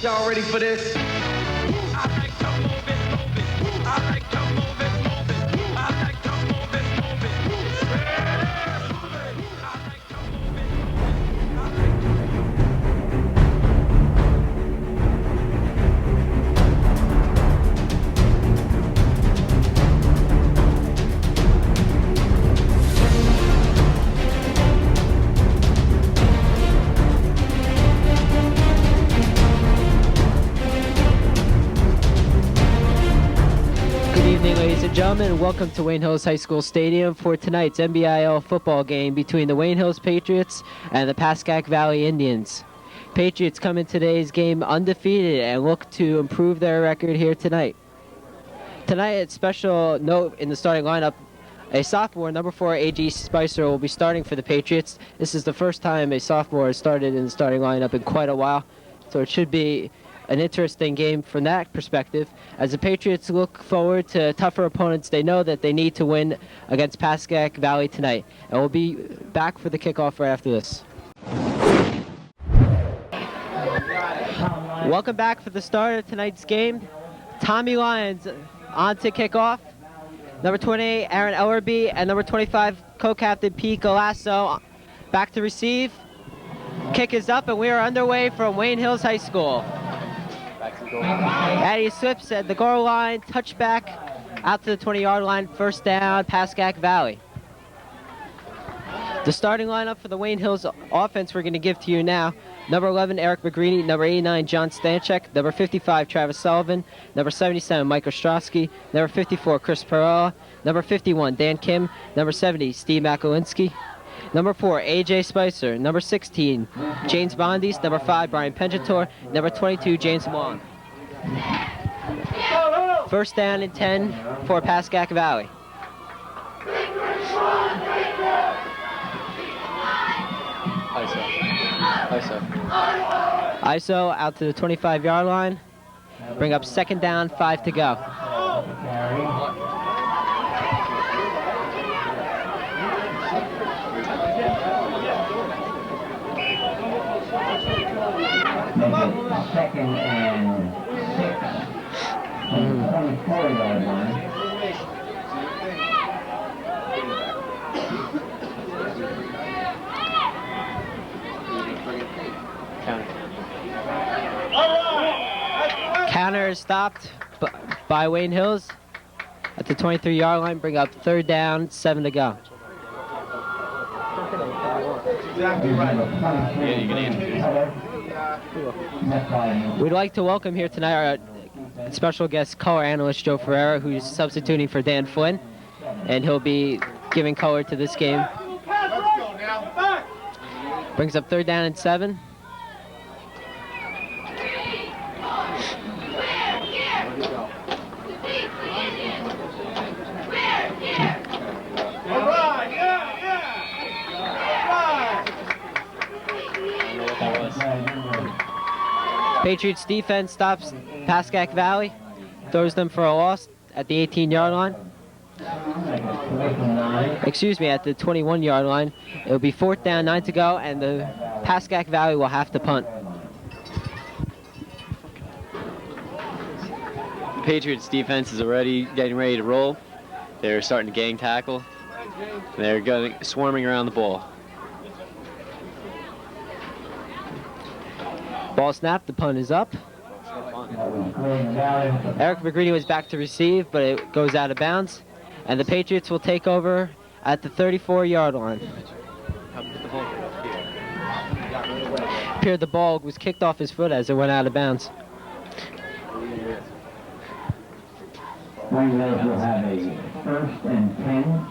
Y'all ready for this? I like to move it, move it. I like to move it, move it. I like to move it, move it. Yeah, move it. I like to move it, move it. I like to Ladies and gentlemen, welcome to Wayne Hills High School Stadium for tonight's NBIL football game between the Wayne Hills Patriots and the Pascack Valley Indians. Patriots come in today's game undefeated and look to improve their record here tonight. Tonight, a special note in the starting lineup, a sophomore, number 4, A.G. Spicer, will be starting for the Patriots. This is the first time a sophomore has started in the starting lineup in quite a while, so it should be an interesting game from that perspective. As the Patriots look forward to tougher opponents, they know that they need to win against Pascack Valley tonight. And we'll be back for the kickoff right after this. Welcome back for the start of tonight's game. Tommy Lyons on to kick off. Number 28, Aaron Ellerby, and number 25, co-captain Pete Galasso back to receive. Kick is up, and we are underway from Wayne Hills High School. Addy slips at the goal line, touchback out to the 20-yard line, first down, Pascack Valley. The starting lineup for the Wayne Hills offense we're going to give to you now. Number 11, Eric McGreeny. Number 89, John Stanchek. Number 55, Travis Sullivan. Number 77, Mike Ostrowski. Number 54, Chris Perella. Number 51, Dan Kim. Number 70, Steve Makolinsky. Number 4, A.J. Spicer. Number 16, James Bondis. Number 5, Brian Penjator. Number 22, James Wong. First down and 10 for Pascack Valley. ISO out to the 25-yard line. Bring up second down, 5 to go. Second and 6 on the 24-yard line. Counter is stopped by Wayne Hills at the 23-yard line. Bring up third down, 7 to go. exactly right. Yeah, you can answer. We'd like to welcome here tonight our special guest color analyst Joe Ferreira, who's substituting for Dan Flynn, and he'll be giving color to this game. Brings up third down and 7. Patriots defense stops Pascack Valley, throws them for a loss at the 18-yard line. Excuse me, at the 21-yard line. It'll be fourth down, 9 to go, and the Pascack Valley will have to punt. The Patriots defense is already getting ready to roll. They're starting to gang tackle. They're swarming around the ball. Ball snapped, the punt is up. Eric McGreeny was back to receive, but it goes out of bounds. And the Patriots will take over at the 34-yard line. Appeared the ball was kicked off his foot as it went out of bounds. Wayne Hills will have a first and 10.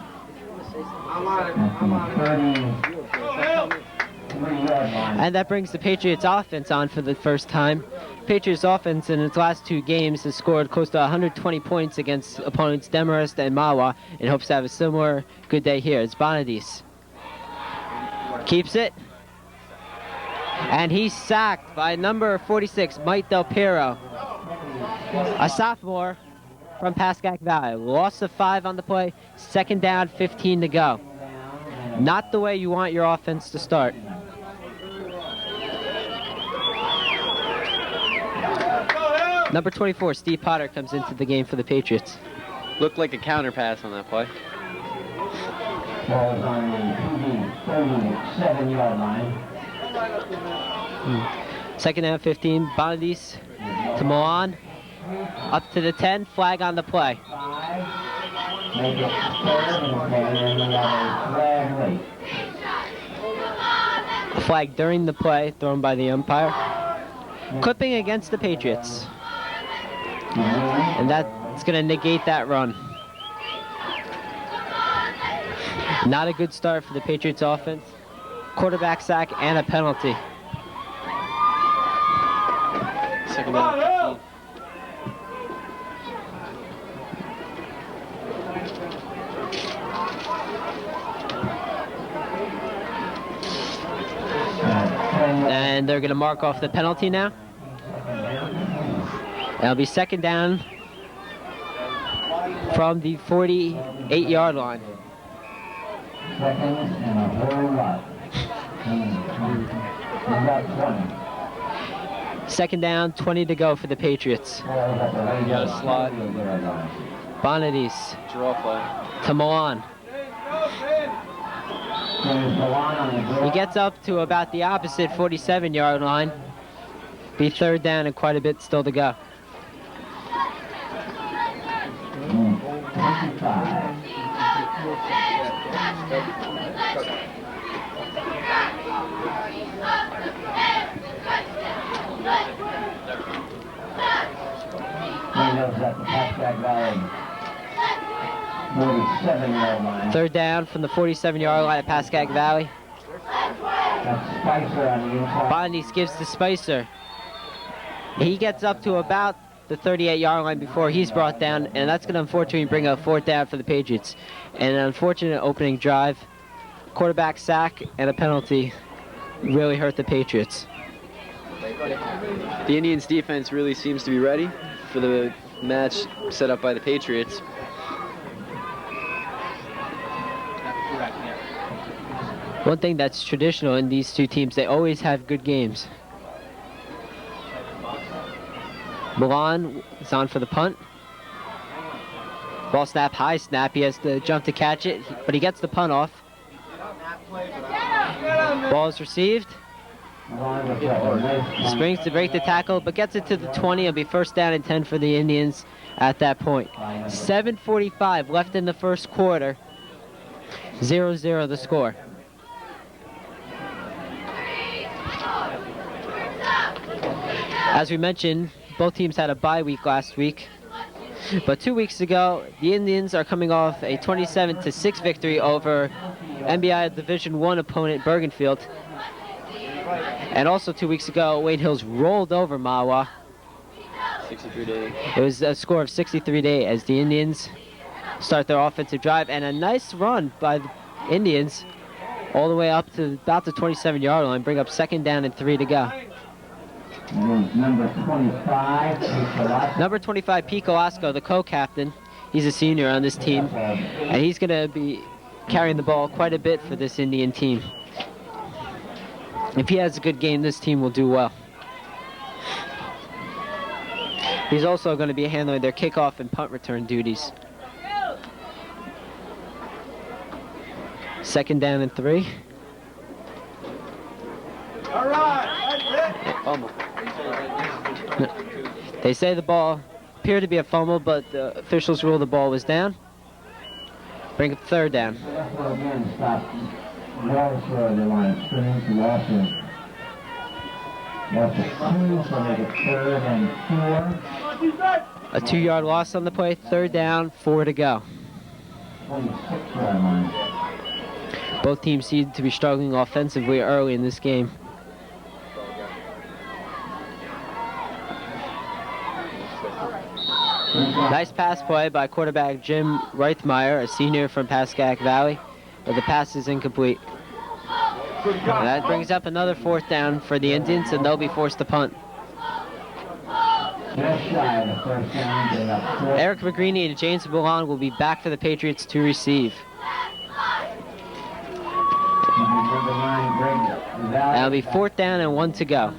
And that brings the Patriots offense on for the first time. Patriots offense in its last 2 games has scored close to 120 points against opponents Demarest and Mawa, and hopes to have a similar good day here. It's Bonadis. Keeps it. And he's sacked by number 46, Mike Del Piero, a sophomore from Pascack Valley. Loss of 5 on the play, second down, 15 to go. Not the way you want your offense to start. Number 24, Steve Potter, comes into the game for the Patriots. Looked like a counter pass on that play. Ball's on the PG 37-yard line. Second down, 15. Bonadis to Milan. Up to the 10. Flag on the play. 5. Make it 3rd and 10, and we have a flag late. A flag during the play thrown by the umpire. Clipping against the Patriots. And that's going to negate that run. Not a good start for the Patriots offense. Quarterback sack and a penalty. Second down. 15. And they're going to mark off the penalty now. That'll be second down from the 48-yard line. Second and a whole lot. About 20. Second down, 20 to go for the Patriots. You got a slot. Bonadis Draw play. to Milan. He gets up to about the opposite 47-yard line. Be third down and quite a bit still to go. 25. Windows at the Pascack Valley 47-yard line. Third down from the 47-yard line at Pascack Valley. That's Spicer on the inside. Bonadis gives to Spicer. He gets up to about the 38-yard line before he's brought down, and that's going to unfortunately bring a fourth down for the Patriots. And an unfortunate opening drive. Quarterback sack and a penalty really hurt the Patriots. The Indians' defense really seems to be ready for the match set up by the Patriots. One thing that's traditional in these two teams, they always have good games. Milan is on for the punt. Ball snap, high snap. He has to jump to catch it, but he gets the punt off. Ball is received. Springs to break the tackle, but gets it to the 20. It'll be first down and 10 for the Indians at that point. 7:45 left in the first quarter. 0-0 the score. As we mentioned, both teams had a bye week last week. But 2 weeks ago, the Indians are coming off a 27-6 victory over NBI Division I opponent Bergenfield. And also 2 weeks ago, Wade Hills rolled over Mawa. 63-8. It was a score of 63-8 as the Indians start their offensive drive. And a nice run by the Indians all the way up to about the 27-yard line. Bring up second down and 3 to go. Number 25, Number 25, Pete Colasco, the co-captain. He's a senior on this team. And he's going to be carrying the ball quite a bit for this Indian team. If he has a good game, this team will do well. He's also going to be handling their kickoff and punt return duties. Second down and 3. All right, that's it. Fumble. They say the ball appeared to be a fumble, but the officials ruled the ball was down. Bring up third down. again stopped well short of the line. Springs lost it. Lost it 2, so make it 3rd and 4. A 2-yard loss on the play. Third down, 4 to go. 26-yard line. Both teams seem to be struggling offensively early in this game. Nice pass play by quarterback Jim Reithmeyer, a senior from Pascack Valley, but the pass is incomplete. And that brings up another fourth down for the Indians, and they'll be forced to punt. Just shy of the first down. They got 4. Eric McGreeny and James Milan will be back for the Patriots to receive. Number 9, Greg Valley. That'll be fourth down and 1 to go.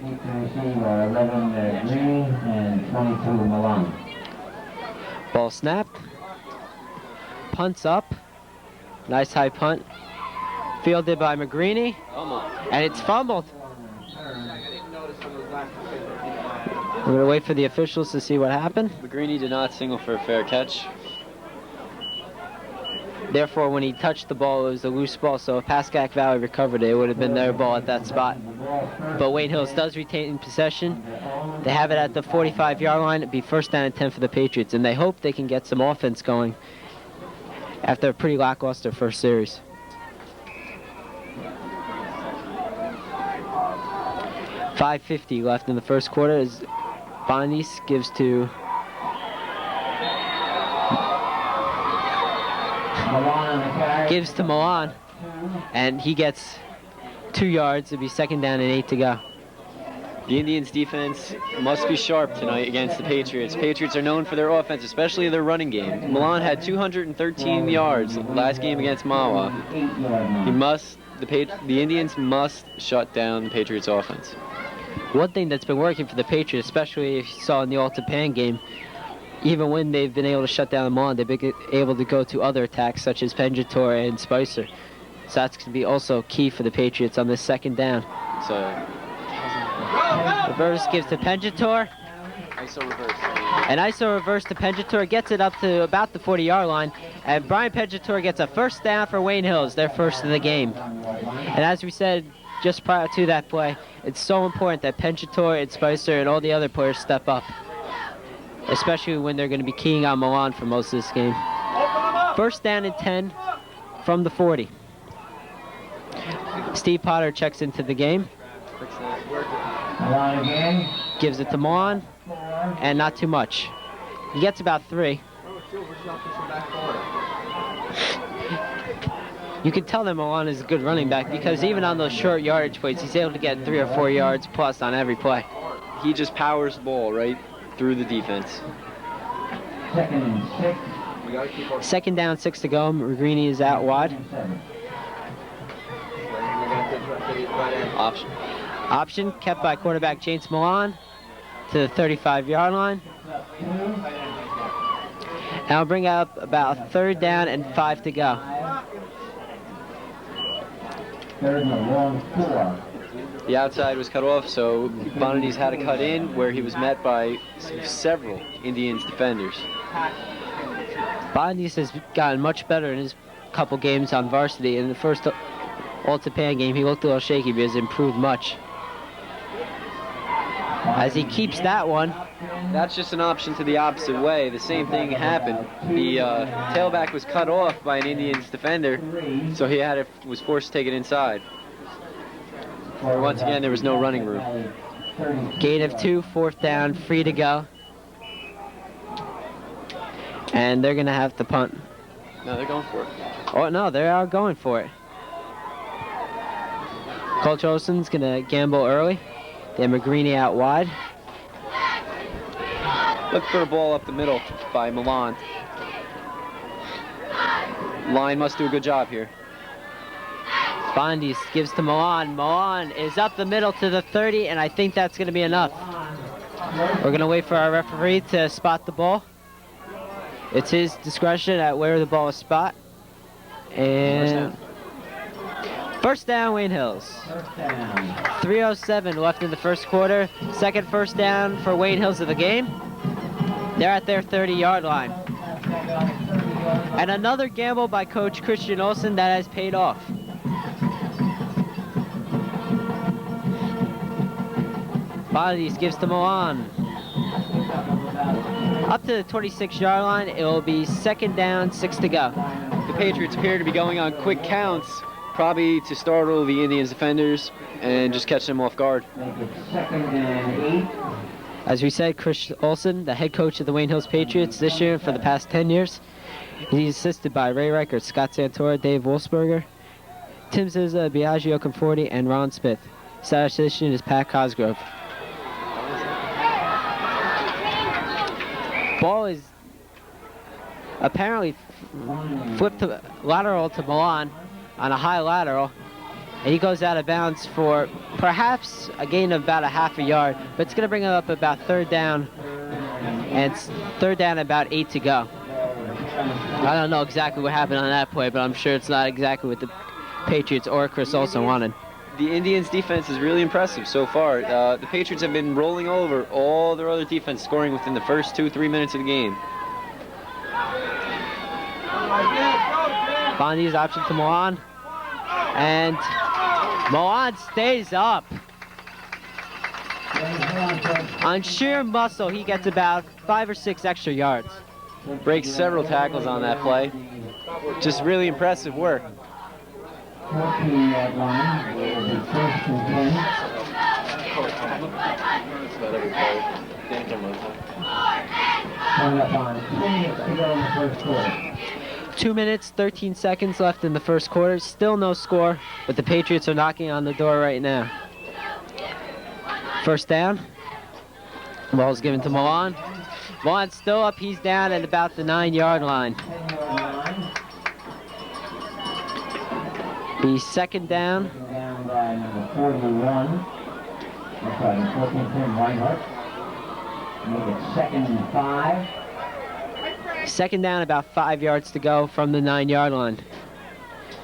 Each to receive are 11 Greeny and 22 Milan. Ball snapped. Punts up. Nice high punt. Fielded by McGreeny. And it's fumbled. We're going to wait for the officials to see what happened. McGreeny did not signal for a fair catch. Therefore, when he touched the ball, it was a loose ball. So if Pascack Valley recovered it, it would have been their ball at that spot. But Wayne Hills does retain possession. They have it at the 45-yard line. It'd be first down and 10 for the Patriots. And they hope they can get some offense going after a pretty lackluster first series. .550 left in the first quarter as Bondis gives to Milan, and he gets 2 yards. It'll be second down and 8 to go. The Indians' defense must be sharp tonight against the Patriots. Patriots are known for their offense, especially their running game. Milan had 213 yards last game against Mawa. The Indians must shut down the Patriots' offense. One thing that's been working for the Patriots, especially if you saw in the All-Japan game, even when they've been able to shut down Milan, they've been able to go to other attacks such as Penjator and Spicer. So that's going to be also key for the Patriots on this second down. So reverse gives to Penjator. ISO reverse. An ISO reverse to Penjator gets it up to about the 40-yard line, and Brian Penjator gets a first down for Wayne Hills, their first of the game. And as we said just prior to that play, it's so important that Penjator and Spicer and all the other players step up, especially when they're going to be keying on Milan for most of this game. First down and 10 from the 40. Steve Potter checks into the game. Milan again. Gives it to Milan, and not too much. He gets about 3. You can tell that Milan is a good running back because even on those short yardage plays, he's able to get 3 or 4 yards plus on every play. He just powers the ball right through the defense. Second and 6. Second down, 6 to go. McGreeny is out wide. Option kept by quarterback James Milan to the 35-yard line. And I'll bring up about third down and 5 to go. Third and a long 4. The outside was cut off, so Bonadies had to cut in, where he was met by several Indians defenders. Bonadies has gotten much better in his couple games on varsity. In the first All-Japan game, he looked a little shaky, but has improved much. As he keeps that one. That's just an option to the opposite way. The same thing happened. The tailback was cut off by an Indians defender, so he was forced to take it inside. Once again, there was no running room. Gain of 2, fourth down, free to go. And they're going to have to punt. No, they're going for it. Oh, no, they are going for it. Coach Olsen's going to gamble early. They have McGreeny out wide. Look for a ball up the middle by Milan. Line must do a good job here. Bondis gives to Milan. Milan is up the middle to the 30, and I think that's going to be enough. We're going to wait for our referee to spot the ball. It's his discretion at where the ball is spot. And first down, Wayne Hills. 3:07 left in the first quarter. Second first down for Wayne Hills of the game. They're at their 30-yard line. And another gamble by Coach Christian Olsen that has paid off. Bodies gives to Milan. Up to the 26-yard line, it will be second down, 6 to go. The Patriots appear to be going on quick counts, probably to startle the Indians defenders and just catch them off guard. Second and 8. As we said, Chris Olsen, the head coach of the Wayne Hills Patriots this year for the past 10 years. He's assisted by Ray Reichert, Scott Santora, Dave Wolfsberger, Tim Zizza, Biagio Conforti, and Ron Smith. Statistician is Pat Cosgrove. Ball is apparently flipped to lateral to Milan on a high lateral, And he goes out of bounds for perhaps a gain of about a half a yard, but it's going to bring him up about third down, and it's third down, about 8 to go. I don't know exactly what happened on that play, but I'm sure it's not exactly what the Patriots or Chris Olsen wanted. The Indians' defense is really impressive so far. The Patriots have been rolling over all their other defense, scoring within the first 2-3 minutes of the game. Bondi's option to Milan, and Milan stays up. On sheer muscle, he gets about 5 or 6 extra yards. Breaks several tackles on that play. Just really impressive work. 14-yard line. Will be first and 10. Coming up on 2 minutes to go in the first quarter. 2 minutes, 13 seconds left in the first quarter. Still no score, but the Patriots are knocking on the door right now. First down. Ball's given to Milan. Milan's still up. He's down at about the 9-yard line. 10-yard line. The second down. Down by number 41. That's right, 14 Tim Reinhardt. Make it 2nd and 5. Second down, about 5 yards to go from the 9-yard line.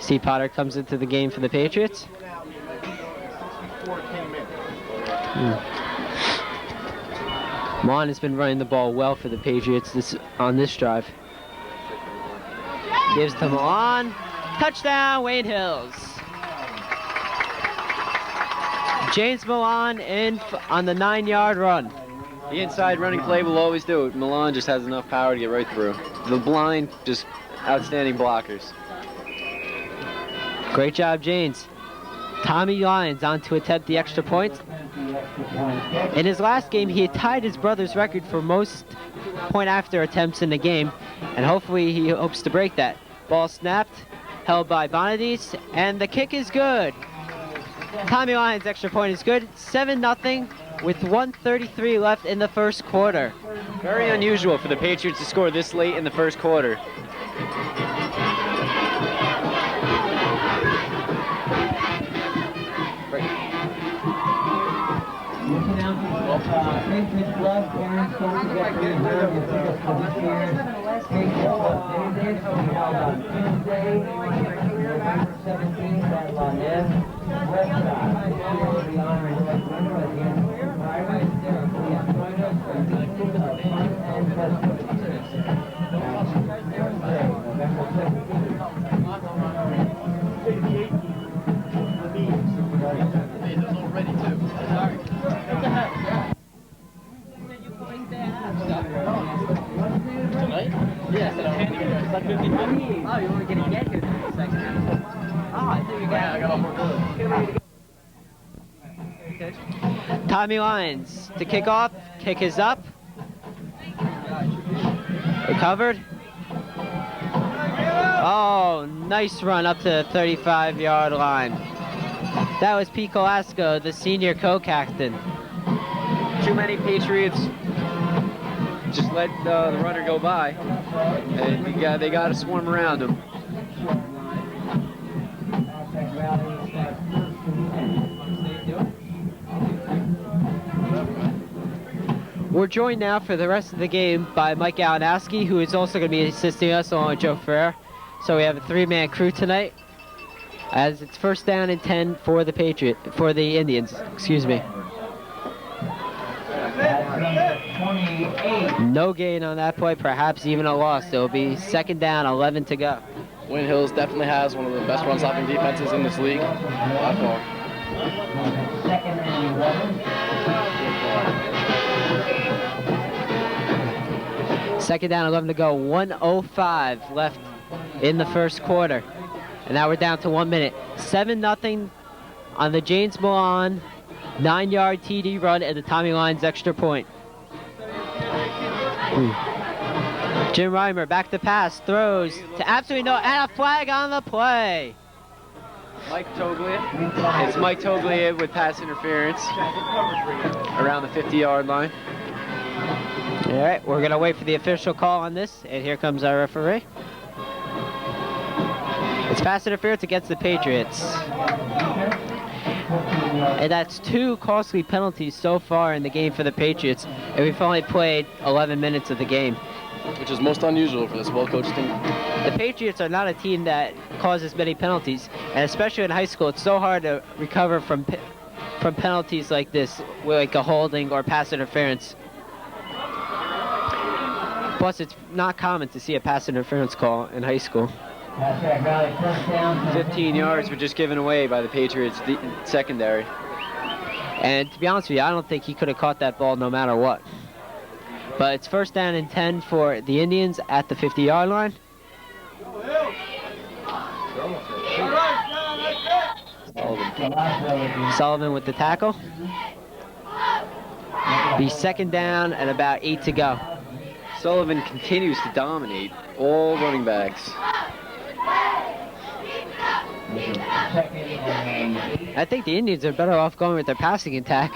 Steve Potter comes into the game for the Patriots. Mon has been running the ball well for the Patriots on this drive. Gives to Milan. Touchdown, Wayne Hills. James Milan in on the 9-yard run. The inside running play will always do it. Milan just has enough power to get right through. The blind, just outstanding blockers. Great job, James. Tommy Lyons on to attempt the extra point. In his last game, he had tied his brother's record for most point after attempts in the game, and hopefully he hopes to break that. Ball snapped, held by Bonadis, and the kick is good. Tommy Lyons' extra point is good. 7-0 with 1:33 left in the first quarter. Very unusual for the Patriots to score this late in the first quarter. Patriots Club, parents don't forget to reserve your tickets for this year's Patriots Club Day Day. Will be held on Tuesday, November 17th at La Neve, Westside. This year we'll be honoring West Winter at the end of the Friday. Please join us for a evening of fun and festivities. Thursday, November 17th. Tonight? Yes. Oh, you weren't going to get here in a second. Oh, I thought you got. I got off more. Tommy Lyons to kick off. Kick is up. Recovered. Oh, nice run up to the 35-yard line. That was Pete Colasco, the senior co-captain. Too many Patriots just let the runner go by, and they got to swarm around him. We're joined now for the rest of the game by Mike Alanowski, who is also going to be assisting us along with Joe Ferrer. So we have a 3-man crew tonight, as it's first down and 10 for the Indians. Excuse me. No gain on that play, perhaps even a loss. It'll be second down, 11 to go. Wayne Hills definitely has one of the best run-stopping defenses in this league by far. Second and 11. Second down, 11 to go. 1:05 left in the first quarter. And now we're down to 1 minute. 7-0 on the James Milan 9-yard TD run and the Tommy Lyons extra point. Jim Reimer back to pass, throws to absolutely no, and a flag on the play. Mike Toglia. It's Mike Toglia with pass interference around the 50-yard line. All right, we're going to wait for the official call on this, and here comes our referee. It's pass interference against the Patriots. And that's 2 costly penalties so far in the game for the Patriots. And we've only played 11 minutes of the game. Which is most unusual for this well-coached team. The Patriots are not a team that causes many penalties. And especially in high school, it's so hard to recover from penalties like this, like a holding or pass interference. Plus, it's not common to see a pass interference call in high school. 15 yards were just given away by the Patriots secondary. And to be honest with you, I don't think he could have caught that ball no matter what. But it's 1st down and 10 for the Indians at the 50-yard line. Sullivan with the tackle. Be 2nd down and about 8 to go. Sullivan continues to dominate all running backs. I think the Indians are better off going with their passing attack,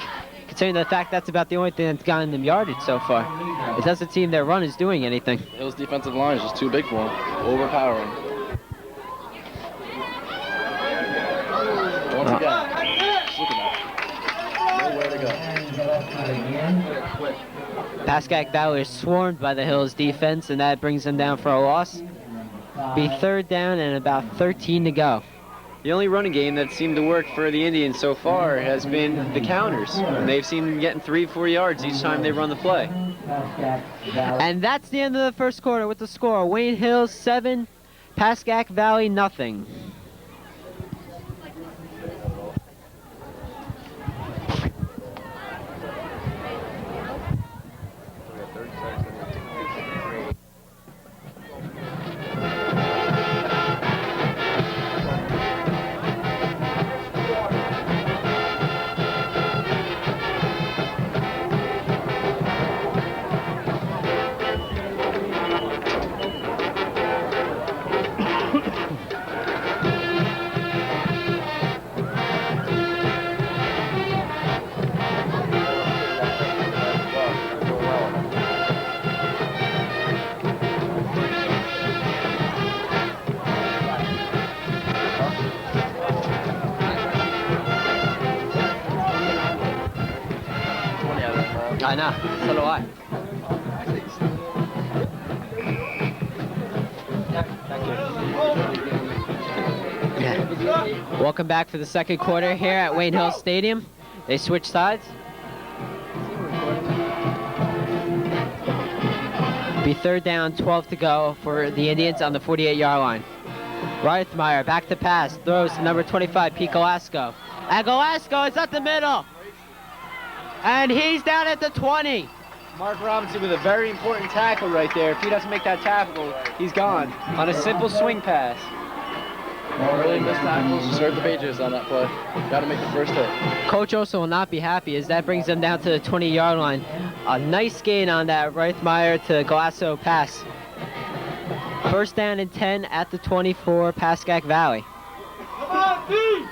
considering the fact that's about the only thing that's gotten them yardage so far. It doesn't seem their run is doing anything. Those defensive lines just too big for him. Overpowering. Once again, just look at that. Nowhere to go. Pascack Valley is swarmed by the Hills defense, and that brings them down for a loss. Be 3rd down and about 13 to go. The only running game that seemed to work for the Indians so far has been the counters. And they've seen them getting 3-4 yards each time they run the play. And that's the end of the first quarter with the score. Wayne Hills 7, Pascack Valley nothing. I know, so do I. Yeah. Welcome back for the second quarter here at Wayne Hills Stadium. They switch sides. Be 3rd down, 12 to go for the Indians on the 48-yard line. Reithmeyer back to pass, throws to number 25, Pete Galasco. And Galasco is at the middle. And he's down at the 20. Mark Robinson with a very important tackle right there. If he doesn't make that tackle, he's gone on a simple swing pass. Really missed tackles. Just hurt the Patriots on that play. Got to make the first hit. Coach also will not be happy as that brings them down to the 20-yard line. A nice gain on that Reithmeyer to Glasso pass. 1st down and 10 at the 24, Pascack Valley. Come on, team!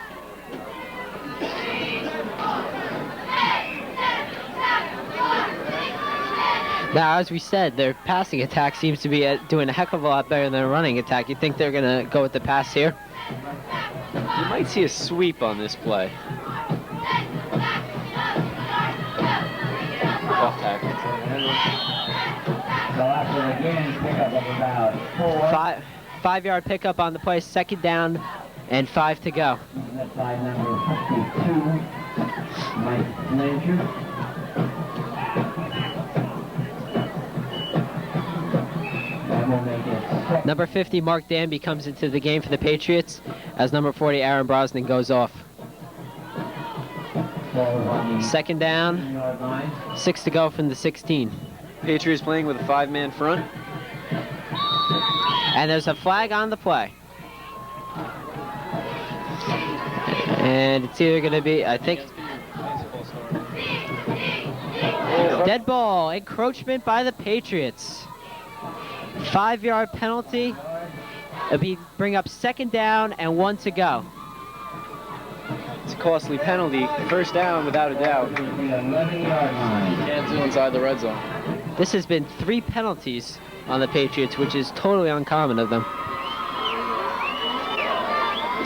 Now, as we said, their passing attack seems to be doing a heck of a lot better than their running attack. You think they're going to go with the pass here? You might see a sweep on this play. Off tackle. Five-yard pickup on the play, 2nd down and 5 to go. By number 52, Mike Blanchard. Number 50, Mark Danby, comes into the game for the Patriots as number 40, Aaron Brosnan, goes off. 2nd down, 6 to go from the 16. Patriots playing with a 5-man front. And there's a flag on the play. And it's either going to be, I think, dead ball, encroachment by the Patriots. 5-yard penalty. It'll bring up 2nd down and 1 to go. It's a costly penalty. 1st down without a doubt. You can't do inside the red zone. This has been 3 penalties on the Patriots, which is totally uncommon of them.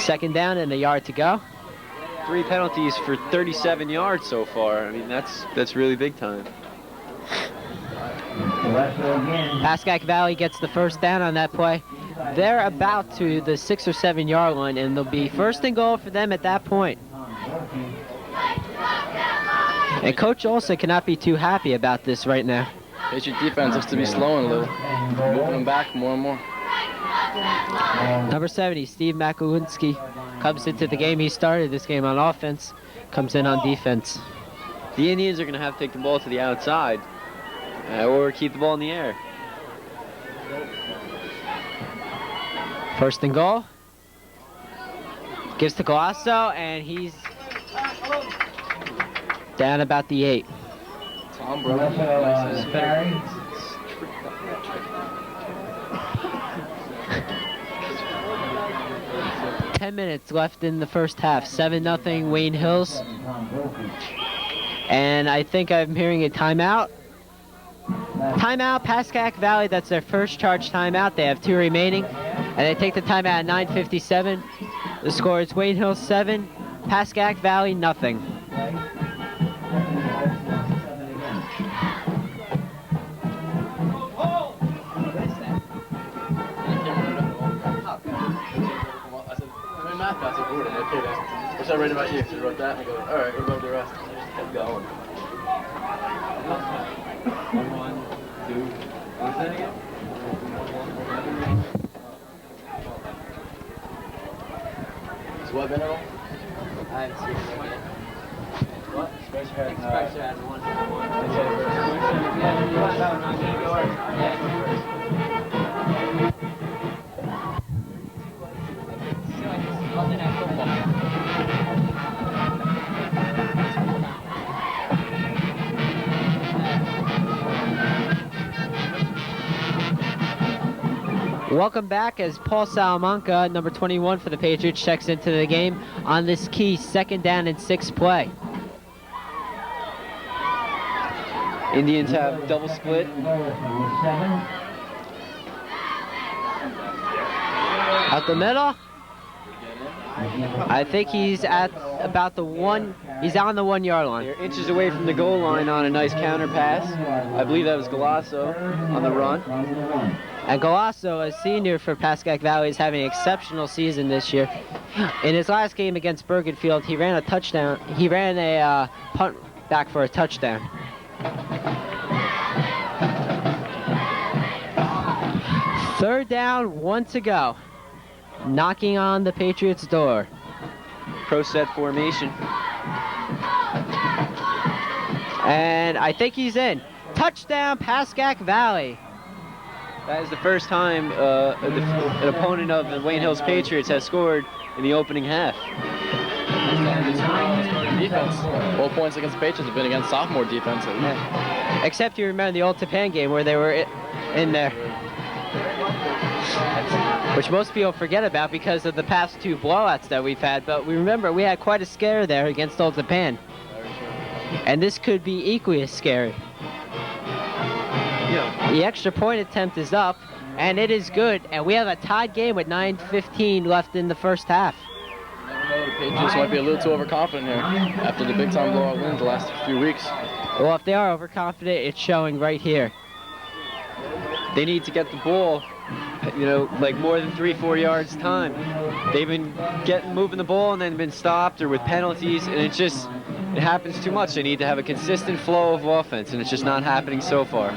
Second down and a yard to go. 3 penalties for 37 yards so far. I mean, that's really big time. Pascack Valley gets the first down on that play. They're about to the 6 or 7 yard line, and they'll be first and goal for them at that point. And Coach Olsen cannot be too happy about this right now. Patriot defense looks to be slowing a little. Moving them back more and more. Number 70, Steve Makulunski, comes into the game. He started this game on offense, comes in on defense. The Indians are going to have to take the ball to the outside or keep the ball in the air. First and goal. Gives to Golasso, and he's down about the 8. Tom Brown. 10 minutes left in the first half. 7-0 Wayne Hills. And I think I'm hearing a timeout. Timeout, Pascack Valley. That's their first charge timeout. They have 2 remaining. And they take the timeout at 9:57. The score is Wayne Hills 7, Pascack Valley nothing. What's I read about you? So you wrote that and I go, all right, what about the rest? And just kept going. 1, 2, what's that again? Is what been at all? I haven't seen it yet. What? Express had one. Welcome back as Paul Salamanca, number 21 for the Patriots, checks into the game on this key 2nd down and 6 play. Indians have double split. Out the middle. I think he's at about the 1. He's on the 1 yard line. They're inches away from the goal line on a nice counter pass. I believe that was Golasso on the run. And Golasso, a senior for Pascack Valley, is having an exceptional season this year. In his last game against Bergenfield, he ran a touchdown. He ran a punt back for a touchdown. Third down, 1 to go. Knocking on the Patriots' door. Pro set formation. And I think he's in. Touchdown, Pascack Valley. That is the first time an opponent of the Wayne Hills Patriots has scored in the opening half. Defense. All points against the Patriots have been against sophomore defense. Except you remember the old Tapan game where they were in there. Which most people forget about because of the past 2 blowouts that we've had. But we remember we had quite a scare there against Old Japan. And this could be equally as scary. Yeah. The extra point attempt is up, and it is good. And we have a tied game with 9:15 left in the first half. Never know, the Patriots might be a little too overconfident here after the big time blowout wins the last few weeks. Well, if they are overconfident, it's showing right here. They need to get the ball, like more than 3-4 yards time. They've been moving the ball and then been stopped or with penalties, and it happens too much. They need to have a consistent flow of offense, and it's just not happening so far.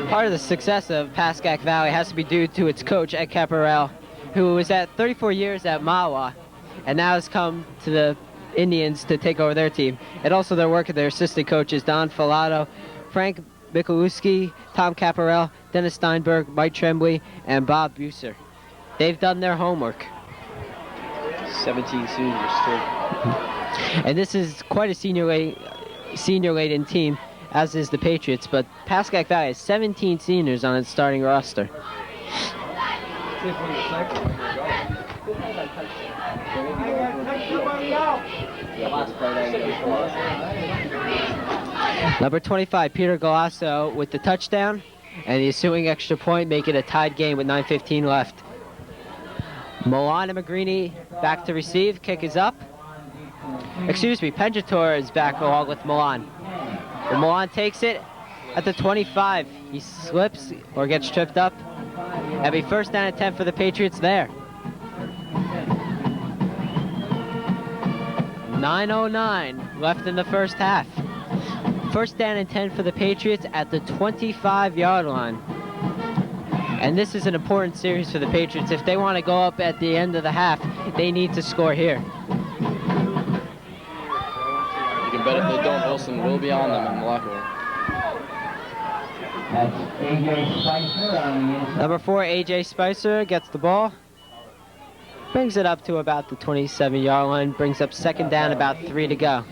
Part of the success of Pascack Valley has to be due to its coach, Ed Caparel, who was at 34 years at Mawa, and now has come to the Indians to take over their team. And also their work of their assistant coaches, Don Filato, Frank Mikułowski, Tom Caparel, Dennis Steinberg, Mike Tremblay, and Bob Buser. They've done their homework. 17 seniors, too. And this is quite a senior-laden team, as is the Patriots, but Pascack Valley has 17 seniors on its starting roster. Number 25, Peter Golasso with the touchdown, and the ensuing extra point, make it a tied game with 9:15 left. Milan and Magrini back to receive. Kick is up. Excuse me, Penjator is back along with Milan. But Milan takes it at the 25. He slips or gets tripped up. That'll be first down and 10 for the Patriots there. 9:09 left in the first half. First down and 10 for the Patriots at the 25-yard line. And this is an important series for the Patriots. If they want to go up at the end of the half, they need to score here. You can bet if they don't, Wilson will be on them in the locker room. That's A.J. Spicer on the inside. Number 4, A.J. Spicer gets the ball. Brings it up to about the 27-yard line. Brings up second down, about 3 to go.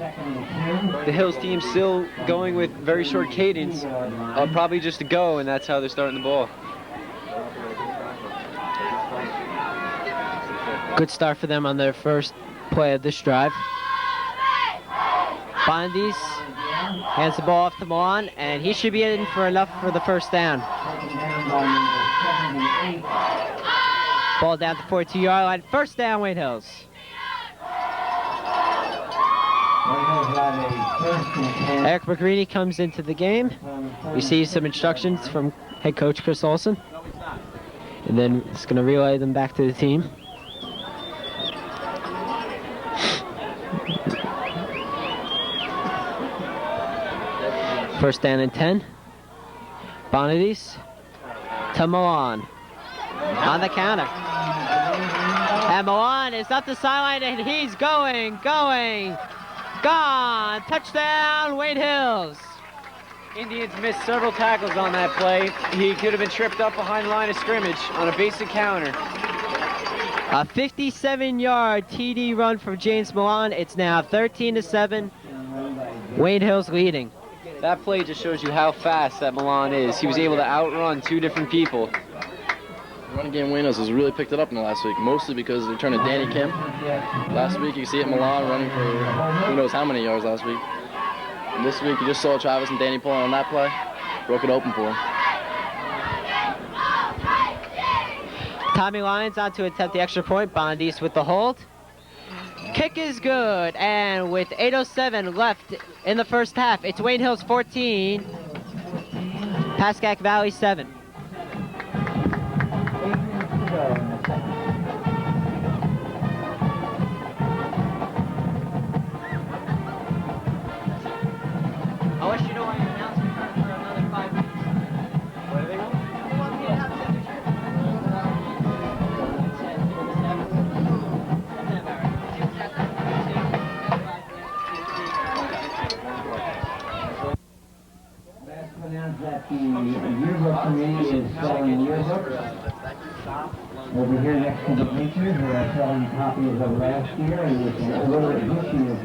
The Hills team still going with very short cadence, probably just to go, and that's how they're starting the ball. Good start for them on their first play of this drive. Bondies hands the ball off to Milan, and he should be in for enough for the first down. Ball down to the 42-yard line. First down, Wayne Hills. Eric Magrini comes into the game. Receives some instructions from head coach Chris Olson. And then it's going to relay them back to the team. First down and 10. Bonadis to Milan. On the counter. And Milan is up the sideline and he's going. Gone. Touchdown, Wayne Hills. Indians missed several tackles on that play. He could have been tripped up behind the line of scrimmage on a basic counter. A 57-yard TD run from James Milan. It's now 13-7. Wayne Hills leading. That play just shows you how fast that Milan is. He was able to outrun 2 different people. The running game Wayne Hills has really picked it up in the last week, mostly because they turned to Danny Kemp. Last week you could see it Milan running for who knows how many yards last week. And this week you just saw Travis and Danny pulling on that play. Broke it open for him. Tommy Lyons on to attempt the extra point. Bondis with the hold. Kick is good, and with 8:07 left in the first half, it's Wayne Hills 14, Pascack Valley 7. I wish you know I announced for another 5 minutes. What do they want? They want me to have That the yearbook committee is selling yearbooks. Over here next to the bleachers, we are selling copies of last year and this year's yearbook. This year's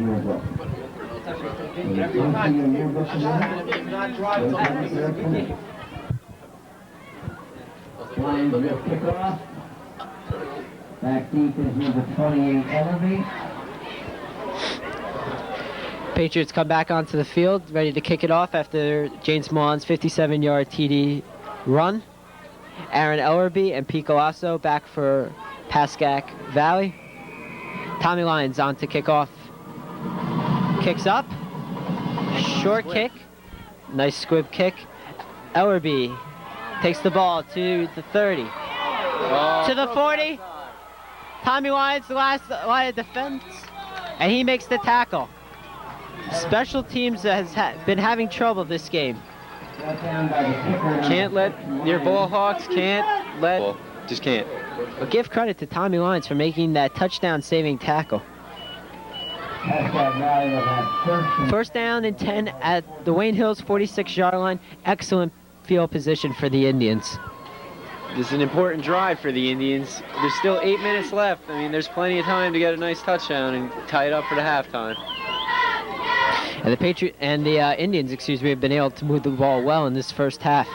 yearbook committee. Lions will kick off. Back deep is number 28, Ellerby. Patriots come back onto the field, ready to kick it off after James Milan's 57-yard TD run. Aaron Ellerby and Pete Galasso back for Pascack Valley. Tommy Lyons on to kick off. Kicks up. Short kick. Nice squib kick. Ellerby takes the ball to the 30. To the 40. Tommy Lyons, the last line of defense. And he makes the tackle. Special teams has been having trouble this game. Can't let your ball hawks, just can't. But give credit to Tommy Lyons for making that touchdown-saving tackle. First down and 10 at the Wayne Hills 46-yard line. Excellent field position for the Indians. This is an important drive for the Indians. There's still 8 minutes left. I mean, there's plenty of time to get a nice touchdown and tie it up for the halftime. And the Indians, have been able to move the ball well in this first half.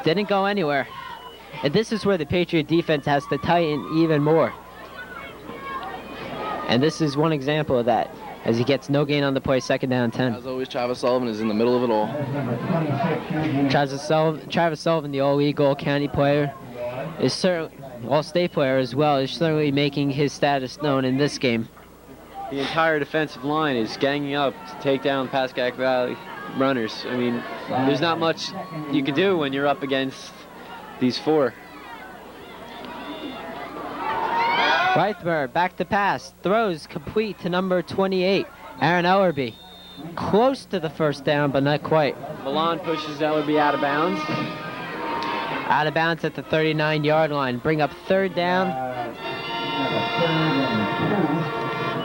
Didn't go anywhere. And this is where the Patriot defense has to tighten even more. And this is one example of that. as he gets no gain on the play, second down 10. As always, Travis Sullivan is in the middle of it all. Travis Sullivan, the All-Eagle County player, is certainly All-State player as well, is certainly making his status known in this game. The entire defensive line is ganging up to take down Pascack Valley runners. I mean, there's not much you can do when you're up against these four. Reithmer back to pass, throws complete to number 28, Aaron Ellerby. Close to the first down, but not quite. Milan pushes Ellerby out of bounds. Out of bounds at the 39-yard line. Bring up third down.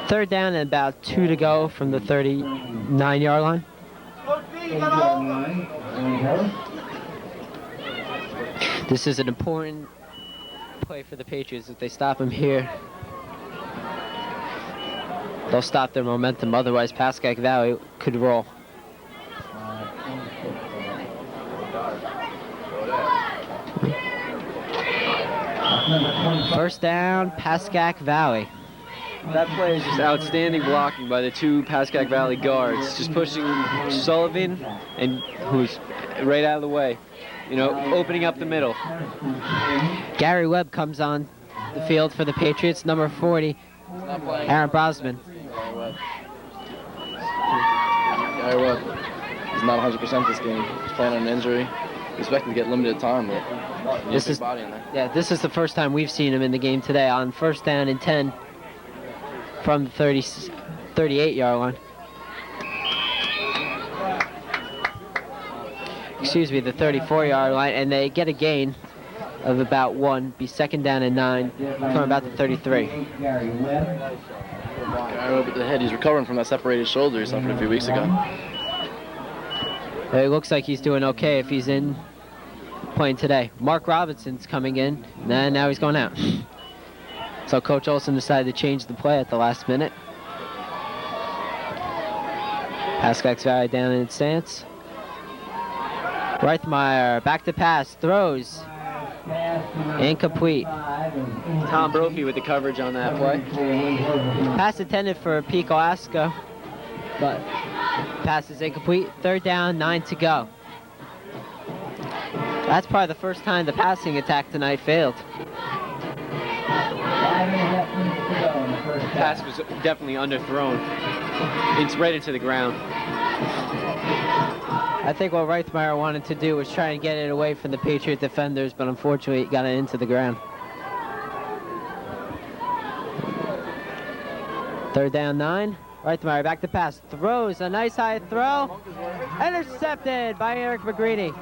Third down and about 2 to go from the 39-yard line. This is an important play for the Patriots. If they stop him here, they'll stop their momentum. Otherwise, Pascack Valley could roll. First down, Pascack Valley. That play is just outstanding blocking by the two Pascack Valley guards, just pushing Sullivan, and who's right out of the way, you know, opening up the middle. Gary Webb comes on the field for the Patriots, number 40, Aaron Brosman. Gary Webb is not 100% this game. He's playing on an injury. We expect him to get limited time, but This is, body in there. yeah, this is the first time we've seen him in the game today on first down and 10 from the 38-yard line. Excuse me, the 34-yard line, and they get a gain of about 1, be second down and 9 from about the 33. Gary Webb at the head. He's recovering from that separated shoulder he suffered a few weeks ago. It looks like he's doing okay if he's in playing today. Mark Robinson's coming in, and now he's going out. So Coach Olson decided to change the play at the last minute. Pascack Valley down in its stance. Reithmeyer back to pass, throws. Incomplete. Tom Brophy with the coverage on that play. Pass intended for Pico Asco, but pass is incomplete. Third down, 9 to go. That's probably the first time the passing attack tonight failed. Pass was definitely underthrown. It's right into the ground. I think what Reithmeyer wanted to do was try and get it away from the Patriot defenders, but unfortunately it got it into the ground. Third down, 9. Reithmeyer back to pass. Throws a nice high throw. Intercepted by Eric McGreeny.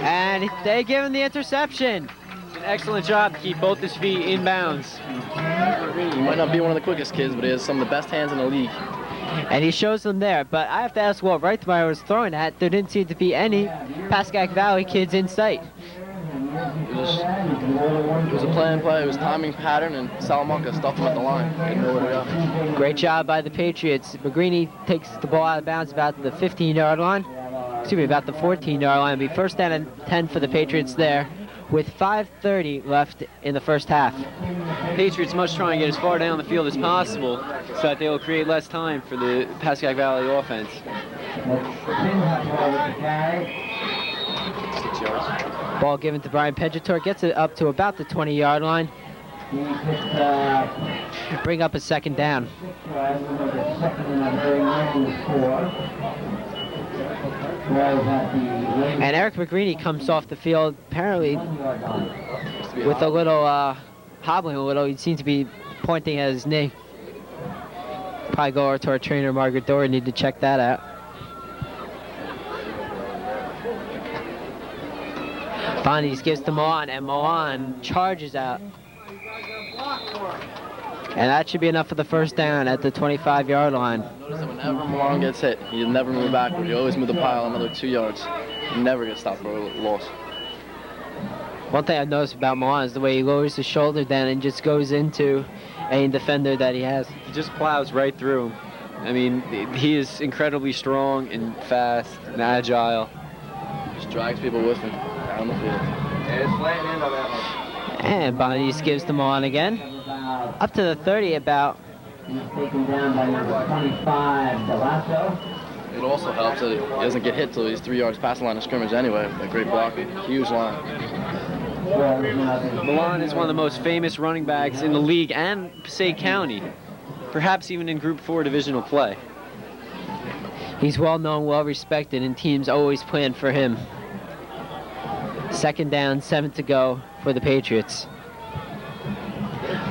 And they give him the interception. An excellent job to keep both his feet in bounds. He might not be one of the quickest kids, but he has some of the best hands in the league. And he shows them there. But I have to ask what Reithmeyer was throwing at. There didn't seem to be any Pascack Valley kids in sight. It was a play. It was timing pattern, and Salamanca stuffed him at the line. Didn't know where to go. Great job by the Patriots. McGreeny takes the ball out of bounds about the 15-yard line. Excuse me, about the 14-yard line. It'll be first down and 10 for the Patriots there, with 5:30 left in the first half. Patriots must try and get as far down the field as possible so that they will create less time for the Pascack Valley offense. 6 yards. Ball given to Brian Pedjator, gets it up to about the 20-yard line. Bring up a second down. And Eric McGreeny comes off the field apparently with a little hobbling a little. He seems to be pointing at his knee. Probably go over to our trainer, Margaret Dory, need to check that out. Bondi's gives to Milan, and Milan charges out. And that should be enough for the first down at the 25-yard line. Notice that whenever Milan gets hit, he never move backward. He always move the pile another 2 yards. He never gets stopped for a loss. One thing I've noticed about Milan is the way he lowers his shoulder down and just goes into a defender that he has. He just plows right through him. I mean, he is incredibly strong and fast and agile. Just drags people with him down the field. And Bondi's gives to Milan again. Up to the 30 about. He's taken down by number 25, Delasso. It also helps that he doesn't get hit till he's 3 yards past the line of scrimmage anyway. That great blocking, huge line. Milan is one of the most famous running backs in the league and Passaic County, perhaps even in Group 4 divisional play. He's well known, well respected, and teams always plan for him. 2nd down, 7 to go for the Patriots.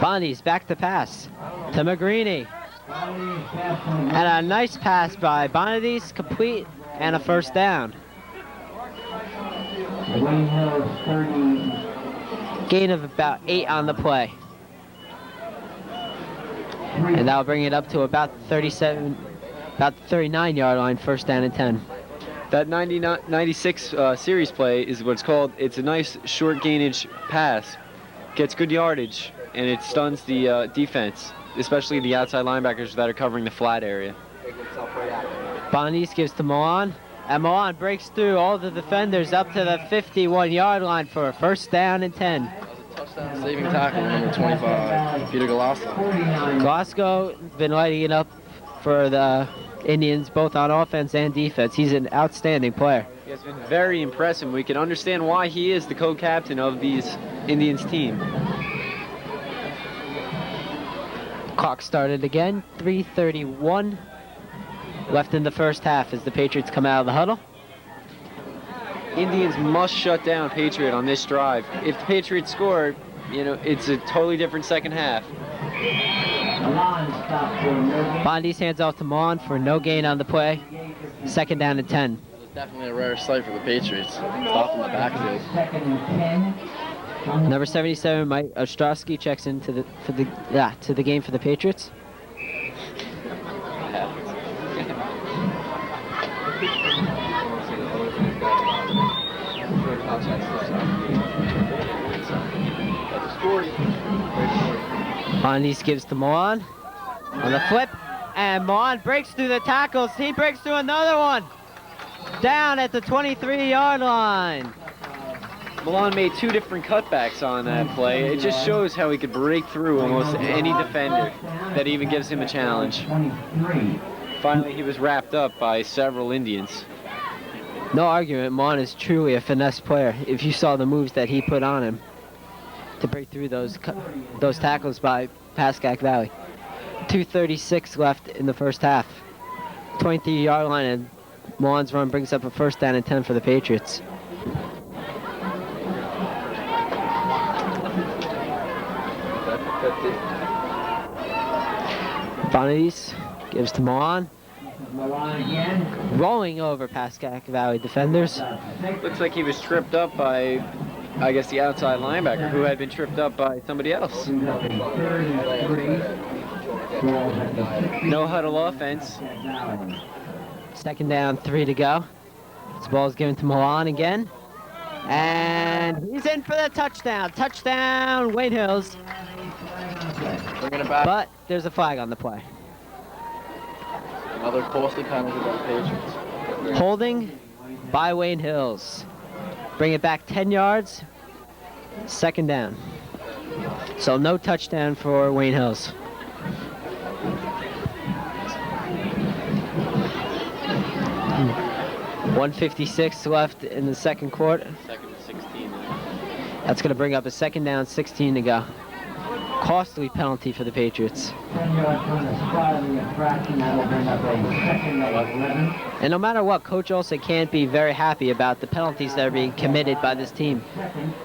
Bondi's back to pass to Magrini. And a nice pass by Bondi's, complete, and a 1st down. Wayne Hills 30. Gain of about 8 on the play. And that'll bring it up to about 37, about the 39-yard line, 1st down and 10. That 96 series play is what's called, it's a nice short gainage pass. Gets good yardage, and it stuns the defense, especially the outside linebackers that are covering the flat area. Bondi's gives to Milan, and Milan breaks through all the defenders up to the 51-yard line for a 1st down and 10. Touchdown saving tackle, number 25, Peter Glasgow. Glasgow been lighting it up for the Indians, both on offense and defense. He's an outstanding player. He has been very impressive. We can understand why he is the co-captain of these Indians team. Clock started again, 3:31 left in the 1st half as the Patriots come out of the huddle. Indians must shut down Patriot on this drive. If the Patriots score, you know, it's a totally different 2nd half. Bondi's hands off to Milan for no gain on the play. 2nd down and 10. It's definitely a rare sight for the Patriots. Stop in the backfield. Number 77, Mike Ostrowski, checks into the to the game for the Patriots. Bondi's gives to Milan on the flip, and Milan breaks through the tackles. He breaks through another one. Down at the 23-yard line. Milan made 2 different cutbacks on that play. It just shows how he could break through almost any defender that even gives him a challenge. Finally, he was wrapped up by several Indians. No argument, Milan is truly a finesse player. If you saw the moves that he put on him to break through those tackles by Pascack Valley. 2:36 left in the 1st half. 23-yard line, and Milan's run brings up a 1st down and 10 for the Patriots. Bondi's gives to Milan. Rolling over Pascack Valley defenders. Looks like he was tripped up by, I guess, the outside linebacker, who had been tripped up by somebody else. No huddle offense. 2nd down, 3 to go. This ball is given to Milan again. And he's in for the touchdown. Touchdown, Wayne Hills. Bringing it back. But there's a flag on the play. Another costly penalty by the Patriots. Holding by Wayne Hills. Bring it back 10 yards. 2nd down. So no touchdown for Wayne Hills. .156 left in the 2nd quarter. 2nd and 16. That's going to bring up a 2nd down, 16 to go. Costly penalty for the Patriots. 10 yards from the spot of the infraction, that'll bring up a 2nd and 11. And no matter what, Coach Olsen can't be very happy about the penalties that are being committed by this team.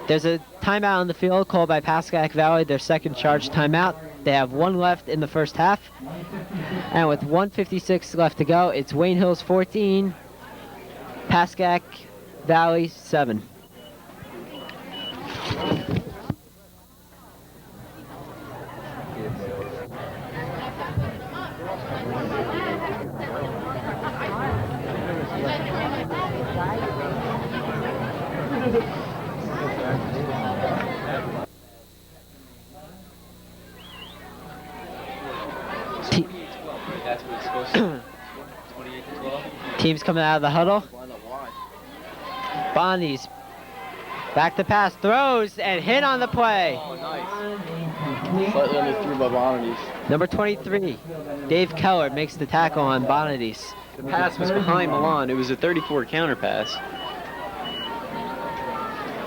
There's a timeout on the field called by Pascack Valley, their 2nd charge timeout. They have 1 left in the 1st half. And with 1:56 left to go, it's Wayne Hills 14, Pascack Valley 7. That's what it's supposed to be. 28-12. Teams coming out of the huddle. Bondi's back to pass, throws, and hit on the play. Oh, nice. Slightly underthrew by Bondi's. Number 23, Dave Keller makes the tackle on Bonadis. The pass was behind Milan. It was a 34 counter pass.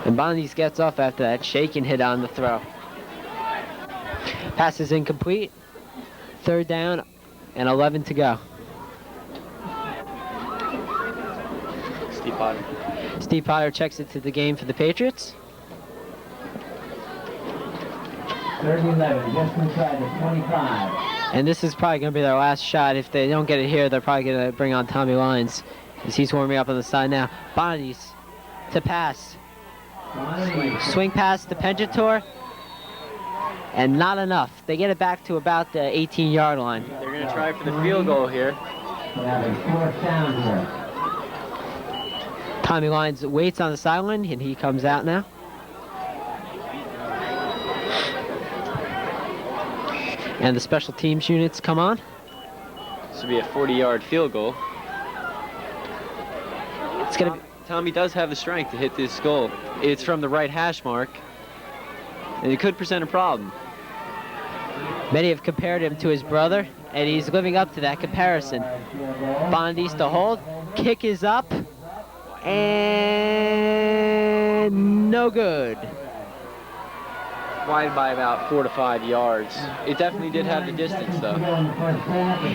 And Bonadis gets off after that shaking hit on the throw. Pass is incomplete. 3rd down and 11 to go. Steve Potter. Steve Potter checks into the game for the Patriots. 30-11, just inside the 25. And this is probably going to be their last shot. If they don't get it here, they're probably going to bring on Tommy Lyons, as he's warming up on the side now. Bonadis to pass. Swing pass to Penjator. And not enough. They get it back to about the 18-yard line. They're going to try for the field goal here. Tommy Lyons waits on the sideline, and he comes out now. And the special teams units come on. This will be a 40-yard field goal. It's going to be... Tommy does have the strength to hit this goal. It's from the right hash mark, and it could present a problem. Many have compared him to his brother, and he's living up to that comparison. Bonadis to hold. Kick is up. And no good. Wide by about 4 to 5 yards. It definitely did have the distance, though.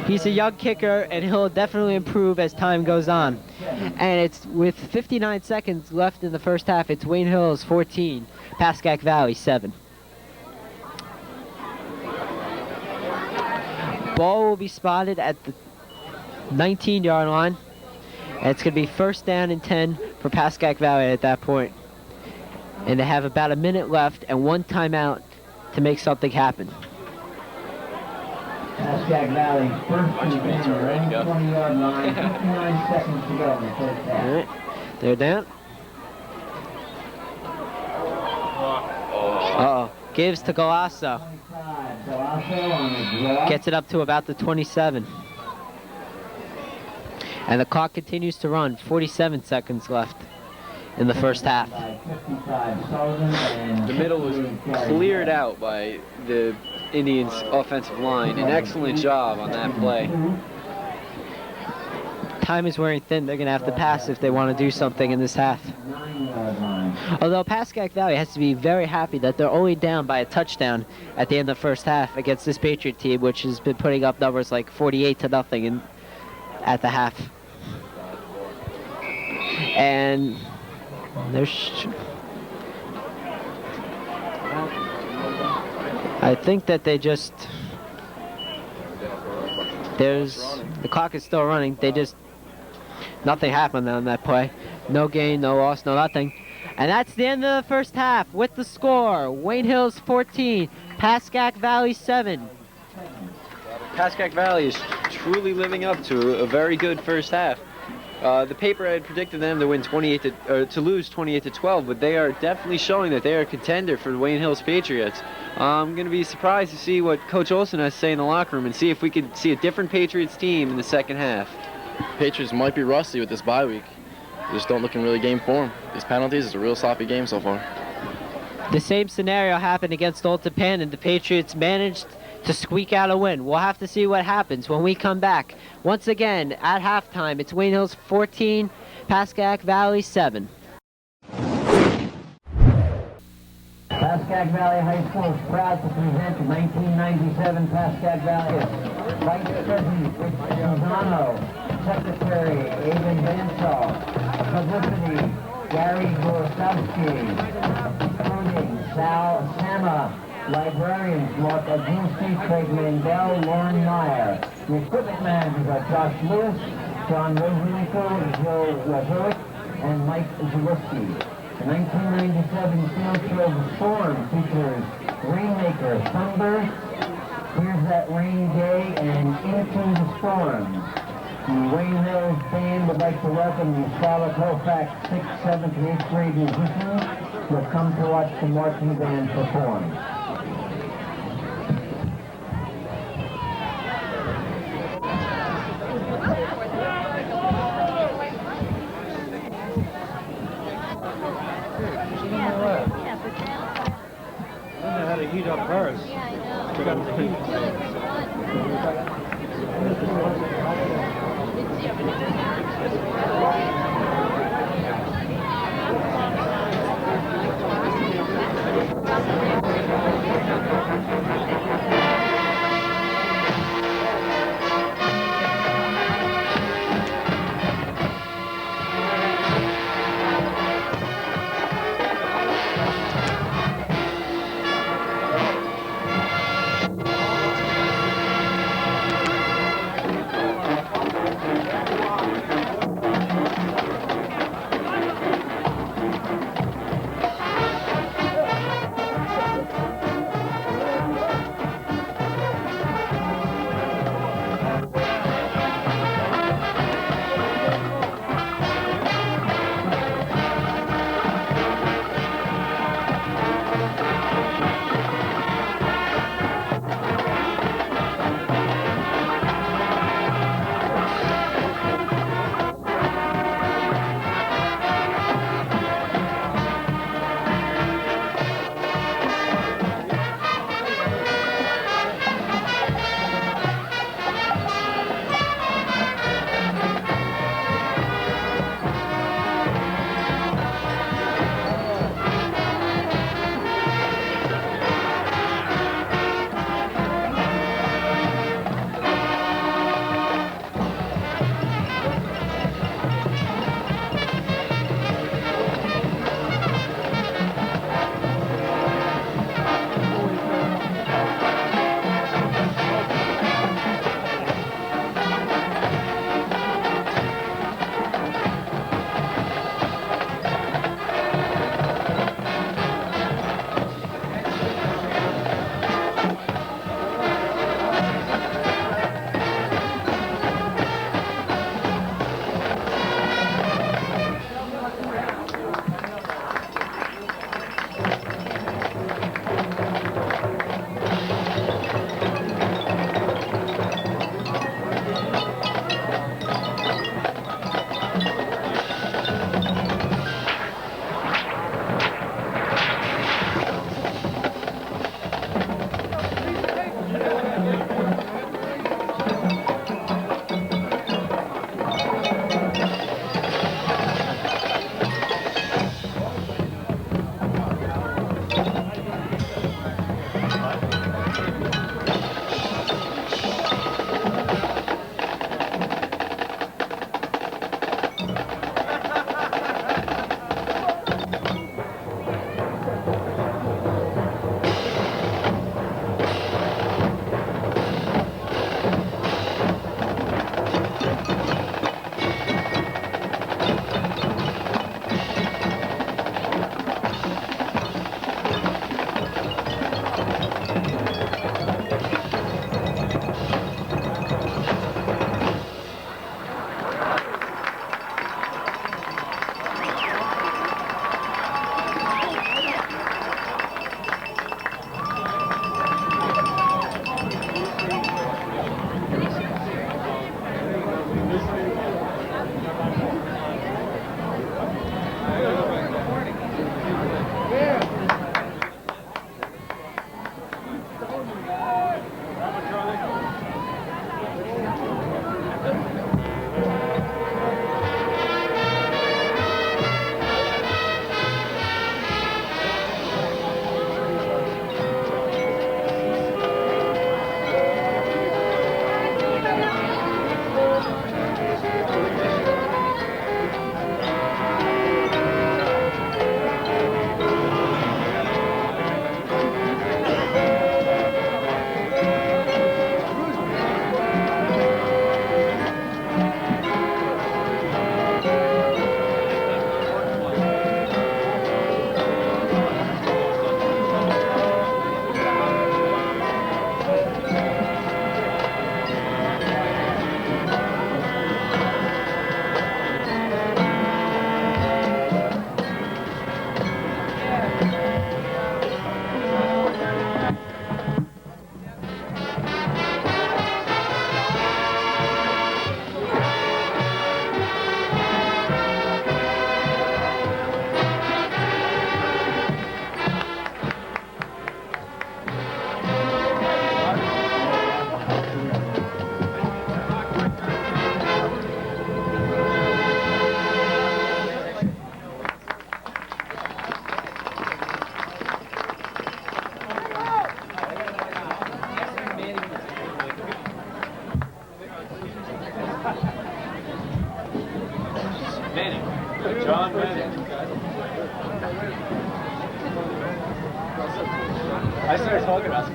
He's a young kicker, and he'll definitely improve as time goes on. And it's with 59 seconds left in the first half. It's Wayne Hills 14, Pascack Valley 7. Ball will be spotted at the 19-yard line. And it's going to be 1st down and 10 for Pascack Valley at that point. And they have about a minute left and 1 timeout to make something happen. Pascack Valley, 1st and 10, around the 20-yard line, 59 seconds to go in the first half. All right, they're down. Uh-oh, gives to Golasso. Gets it up to about the 27. And the clock continues to run. 47 seconds left in the first half. The middle was cleared out by the Indians' offensive line. An excellent job on that play. Time is wearing thin. They're going to have to pass if they want to do something in this half. Although Pascack Valley has to be very happy that they're only down by a touchdown at the end of the first half against this Patriot team, which has been putting up numbers like 48-0 at the half. And I think that they just, the clock is still running. Nothing happened on that play. No gain, no loss, no nothing. And that's the end of the first half with the score. Wayne Hills 14, Pascack Valley 7. Pascack Valley is truly living up to a very good first half. The paper had predicted them to win to lose 28-12, but they are definitely showing that they are a contender for the Wayne Hills Patriots. I'm going to be surprised to see what Coach Olson has to say in the locker room and see if we could see a different Patriots team in the second half. Patriots might be rusty with this bye week. They just don't look in really game form. These penalties is a real sloppy game so far. The same scenario happened against Old Tappan, and the Patriots managed to squeak out a win. We'll have to see what happens when we come back. Once again, at halftime, it's Wayne Hills 14, Pascack Valley 7. Pascack Valley High School is proud to present the 1997 Pascack Valley Vice President Rich Manzano, Secretary Aiden Bansall, Publicity Gary Gorosowski, Recruiting Sal Sama, Librarians Mark Adzinski, Craig Mandel, Lauren Meyer. The equipment managers are Josh Lewis, John Rosenko, Joe Wazowick, and Mike Zaleski. The 1997 field show The Storm features Rainmaker, Thunder, Here's That Rainy Day, and Into the Storm. The Wayne Hills band would like to welcome the Charlotte Halifax 6th, 7th, and 8th grade musicians who have come to watch the marching band perform. How to heat up hers. Yeah, I know.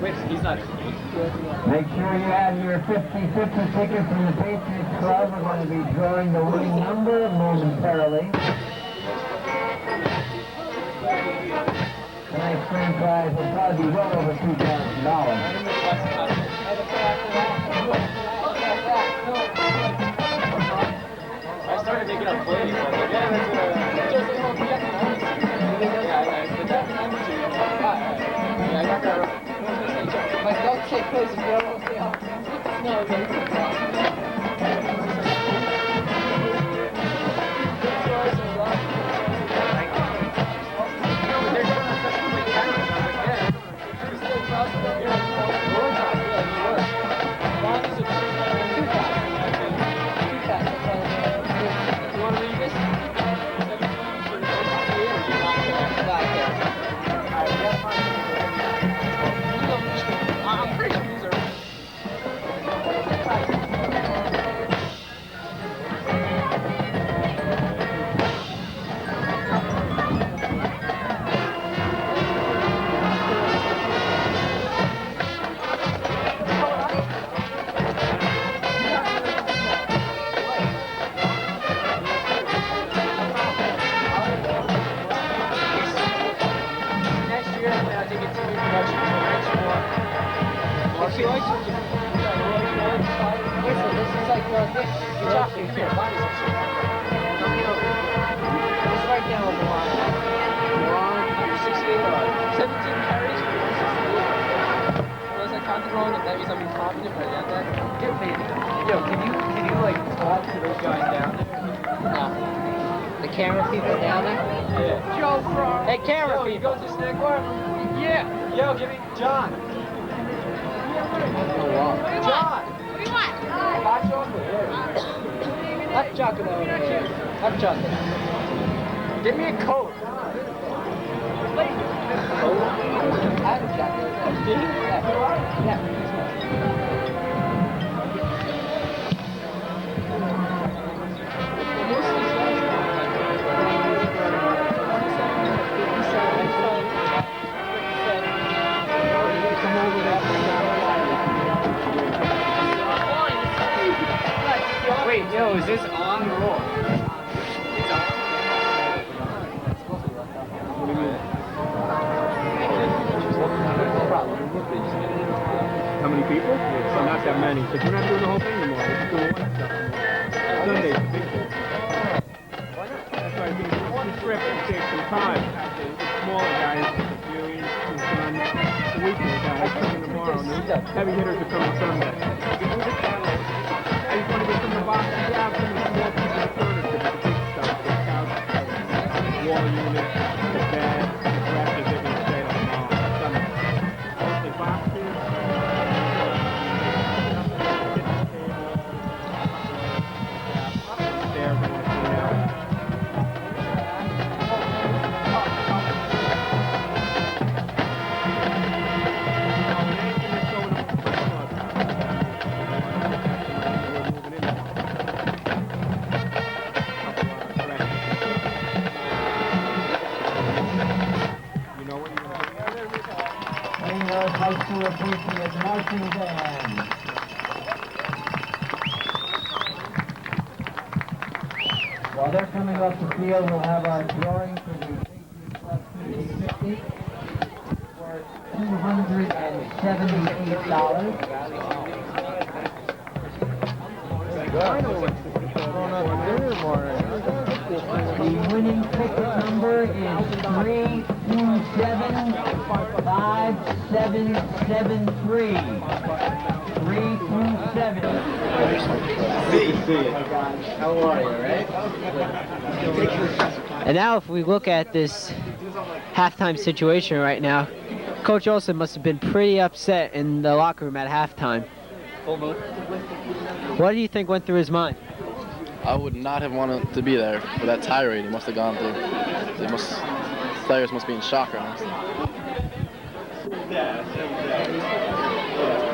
Make sure you have your 50-50 ticket from the Patriots Club. We're going to be drawing the winning number momentarily. Tonight's grand prize will probably be well over $2,000. I started making up plays. Like, yeah, that's I got that right. Like, don't say plays if you don't want to stay up. No, I'm pretty sure these are. Next year, when I take it to the production, Listen, this is like the thing. You drop it. Come here, buy me some shit. It's right down on the line. 168, 17 carries for 168. Unless I counted wrong, if that means I'm incompetent, but I got that. Get paid. Yo, can you like talk to those guys down there? No. The camera people down there? Yeah. Joe, bro. Hey, camera Yo, you people. go to Snack Bar? Yeah. Yo, give me John. John. What do you want? Hot chocolate. Yeah. Hot chocolate over there. Hot chocolate. Give me a Coke. Hot chocolate. Yeah. Wait, yo, is this on the roll? How many people? So not that many, because we're not doing the whole thing anymore. We're just doing one stuff anymore. Sunday's the big thing. That's why I think the trip will take some time. The smaller guys, the Furies, the Sun, the weekend guys coming tomorrow, and the heavy hitters are coming Sunday. I just want to get some of the boxes out, some of the small pieces of furniture, but the big stuff, the couch, the wall unit, the bed, the dresses, they're going to stay on Sunday. Mostly boxes. High School Patriots marching band. While they're coming off the field, we'll have our drawing for the Patriots Club 50-50 for $278. The winning ticket number is 3275773. 327. How are you, right? And now if we look at this halftime situation right now, Coach Olsen must have been pretty upset in the locker room at halftime. What do you think went through his mind? I would not have wanted to be there for that tirade he must have gone through. Players must be in shock right now.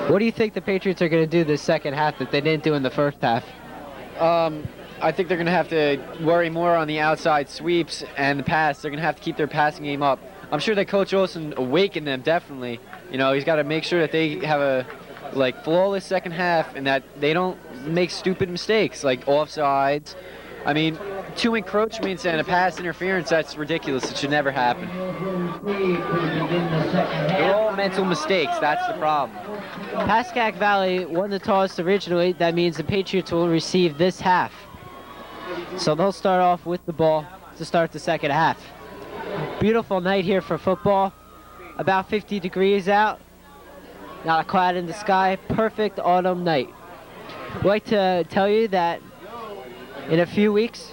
What do you think the Patriots are going to do this second half that they didn't do in the first half? I think they're going to have to worry more on the outside sweeps and the pass. They're going to have to keep their passing game up. I'm sure that Coach Olson awakened them definitely. You know, he's got to make sure that they have a flawless second half and that they don't make stupid mistakes like offsides. I mean, 2 encroachments and a pass interference, that's ridiculous. It should never happen. They're all mental mistakes. That's the problem. Pascack Valley won the toss originally. That means the Patriots will receive this half. So they'll start off with the ball to start the second half. Beautiful night here for football. About 50 degrees out. Not a cloud in the sky. Perfect autumn night. I'd like to tell you that in a few weeks,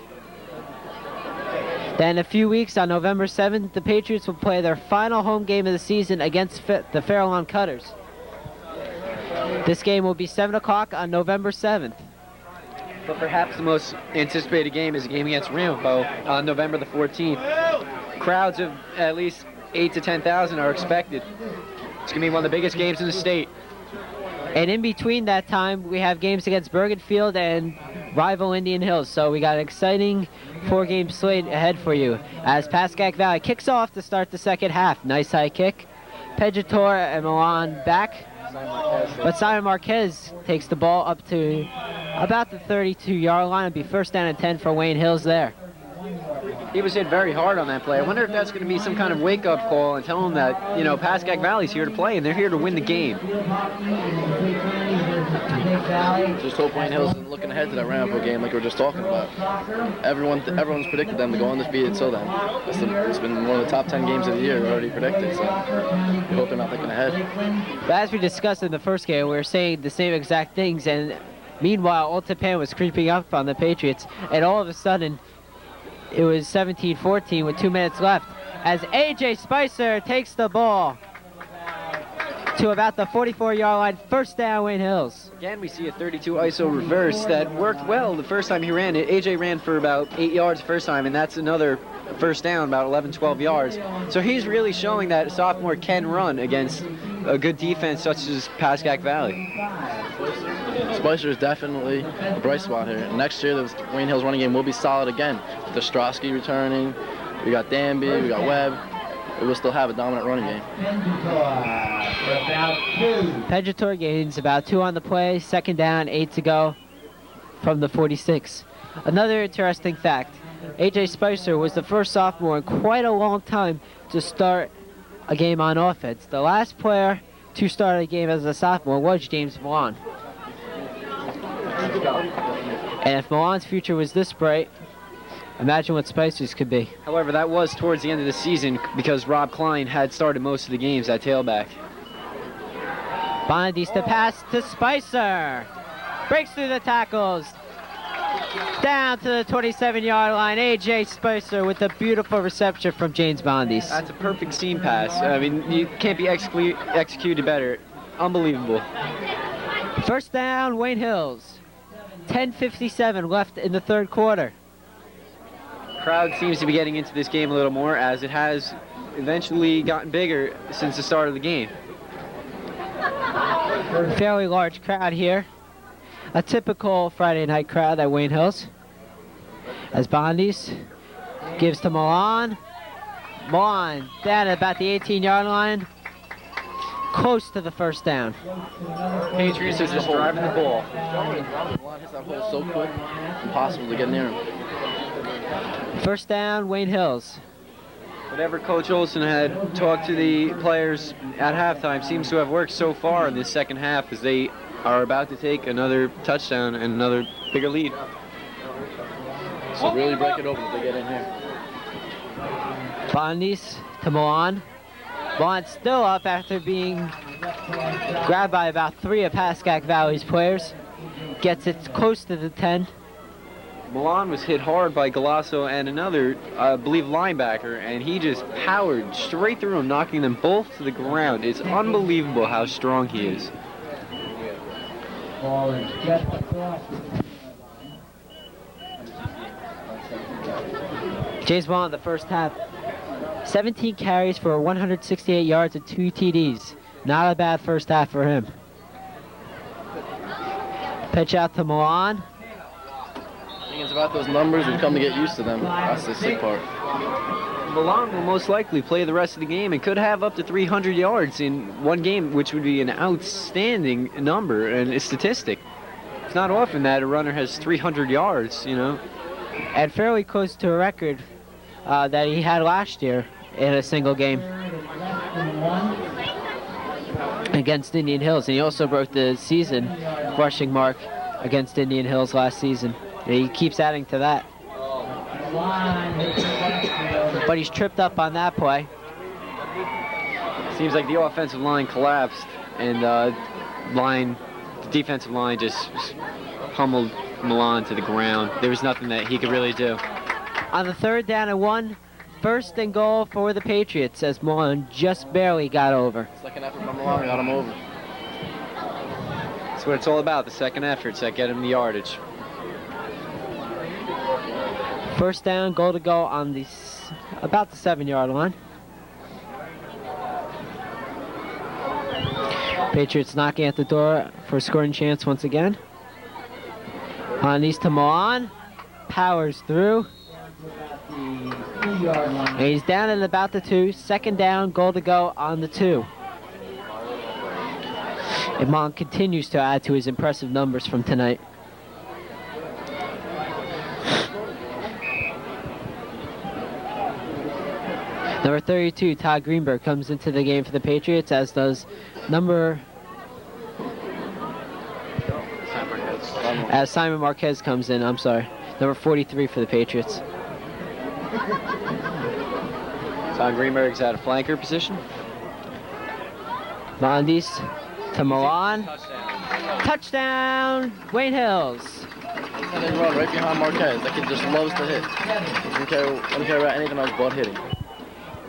on November 7th, the Patriots will play their final home game of the season against the Fairlawn Cutters. This game will be 7 o'clock on November 7th. But perhaps the most anticipated game is a game against Ramapo on November the 14th. Crowds of at least 8 to 10,000 are expected. It's going to be one of the biggest games in the state. And in between that time, we have games against Bergenfield and rival Indian Hills. So we got an exciting 4-game slate ahead for you. As Pascack Valley kicks off to start the second half. Nice high kick. Pejator and Milan back. But Simon Marquez takes the ball up to about the 32-yard line. It'll be first down and 10 for Wayne Hills there. He was hit very hard on that play. I wonder if that's going to be some kind of wake-up call and tell him that, you know, Pascack Valley's here to play and they're here to win the game. Just hope Wayne Hills isn't looking ahead to that Ramapo game like we were just talking about. Everyone's predicted them to go undefeated till then. It's been one of the top 10 games of the year already predicted, so we hope they're not thinking ahead. But as we discussed in the first game, we were saying the same exact things, and meanwhile, Old Tapan was creeping up on the Patriots, and all of a sudden, it was 17-14 with 2 minutes left as A.J. Spicer takes the ball to about the 44-yard line. First down, Wayne Hills. Again, we see a 32 ISO reverse that worked well the first time he ran it. A.J. ran for about 8 yards the first time, and that's another first down, about 11, 12 yards. So he's really showing that a sophomore can run against a good defense such as Pascack Valley. Spicer is definitely a bright spot here. Next year, the Wayne Hills running game will be solid again. With Ostrowski returning, we got Danby, we got Webb. We will still have a dominant running game. Pejator gains about 2 on the play. Second down, 8 to go from the 46. Another interesting fact, A.J. Spicer was the first sophomore in quite a long time to start a game on offense. The last player to start a game as a sophomore was James Milan. And if Milan's future was this bright, imagine what Spicer's could be. However, that was towards the end of the season because Rob Klein had started most of the games at tailback. Bondi's to pass to Spicer. Breaks through the tackles. Down to the 27-yard line. A.J. Spicer with a beautiful reception from James Bondi's. That's a perfect seam pass. I mean, you can't be executed better. Unbelievable. First down, Wayne Hills. 10:57 left in the third quarter. Crowd seems to be getting into this game a little more as it has eventually gotten bigger since the start of the game. Fairly large crowd here. A typical Friday night crowd at Wayne Hills. As Bondi's gives to Milan. Milan down at about the 18-yard line. Close to the first down. Patriots are just driving the ball. Milan hits that hole so quick, impossible to get near him. First down, Wayne Hills. Whatever Coach Olson had talked to the players at halftime seems to have worked so far in this second half as they are about to take another touchdown and another bigger lead. So really break it open if they get in here. Bondi's to Milan. Milan still up after being grabbed by about 3 of Pascack Valley's players. Gets it close to the 10. Milan was hit hard by Galasso and another, I believe, linebacker, and he just powered straight through him, knocking them both to the ground. It's unbelievable how strong he is. James Milan, the first half, 17 carries for 168 yards and 2 TDs. Not a bad first half for him. Pitch out to Milan. thing is about those numbers, we've come to get used to them. That's the sick part. Milan will most likely play the rest of the game and could have up to 300 yards in one game, which would be an outstanding number and a statistic. It's not often that a runner has 300 yards, you know. And fairly close to a record that he had last year in a single game against Indian Hills. And he also broke the season rushing mark against Indian Hills last season. And he keeps adding to that. But he's tripped up on that play. Seems like the offensive line collapsed and the defensive line just pummeled Milan to the ground. There was nothing that he could really do. On the 3rd down and 1, 1st and goal for the Patriots as Milan just barely got over. Second effort from Milan got him over. That's what it's all about, the second efforts that get him the yardage. 1st down, goal to go on about the 7-yard line. Patriots knocking at the door for a scoring chance once again. On these to Milan, powers through. And he's down at about the 2. 2nd down, goal to go on the 2. And Milan continues to add to his impressive numbers from tonight. Number 32, Todd Greenberg, comes into the game for the Patriots, as does Simon Marquez comes in, I'm sorry. Number 43 for the Patriots. Todd Greenberg's at a flanker position. Mondis to Milan. Touchdown, Wayne Hills. And then run right behind Marquez. That kid just loves to hit. Doesn't care about anything else but hitting.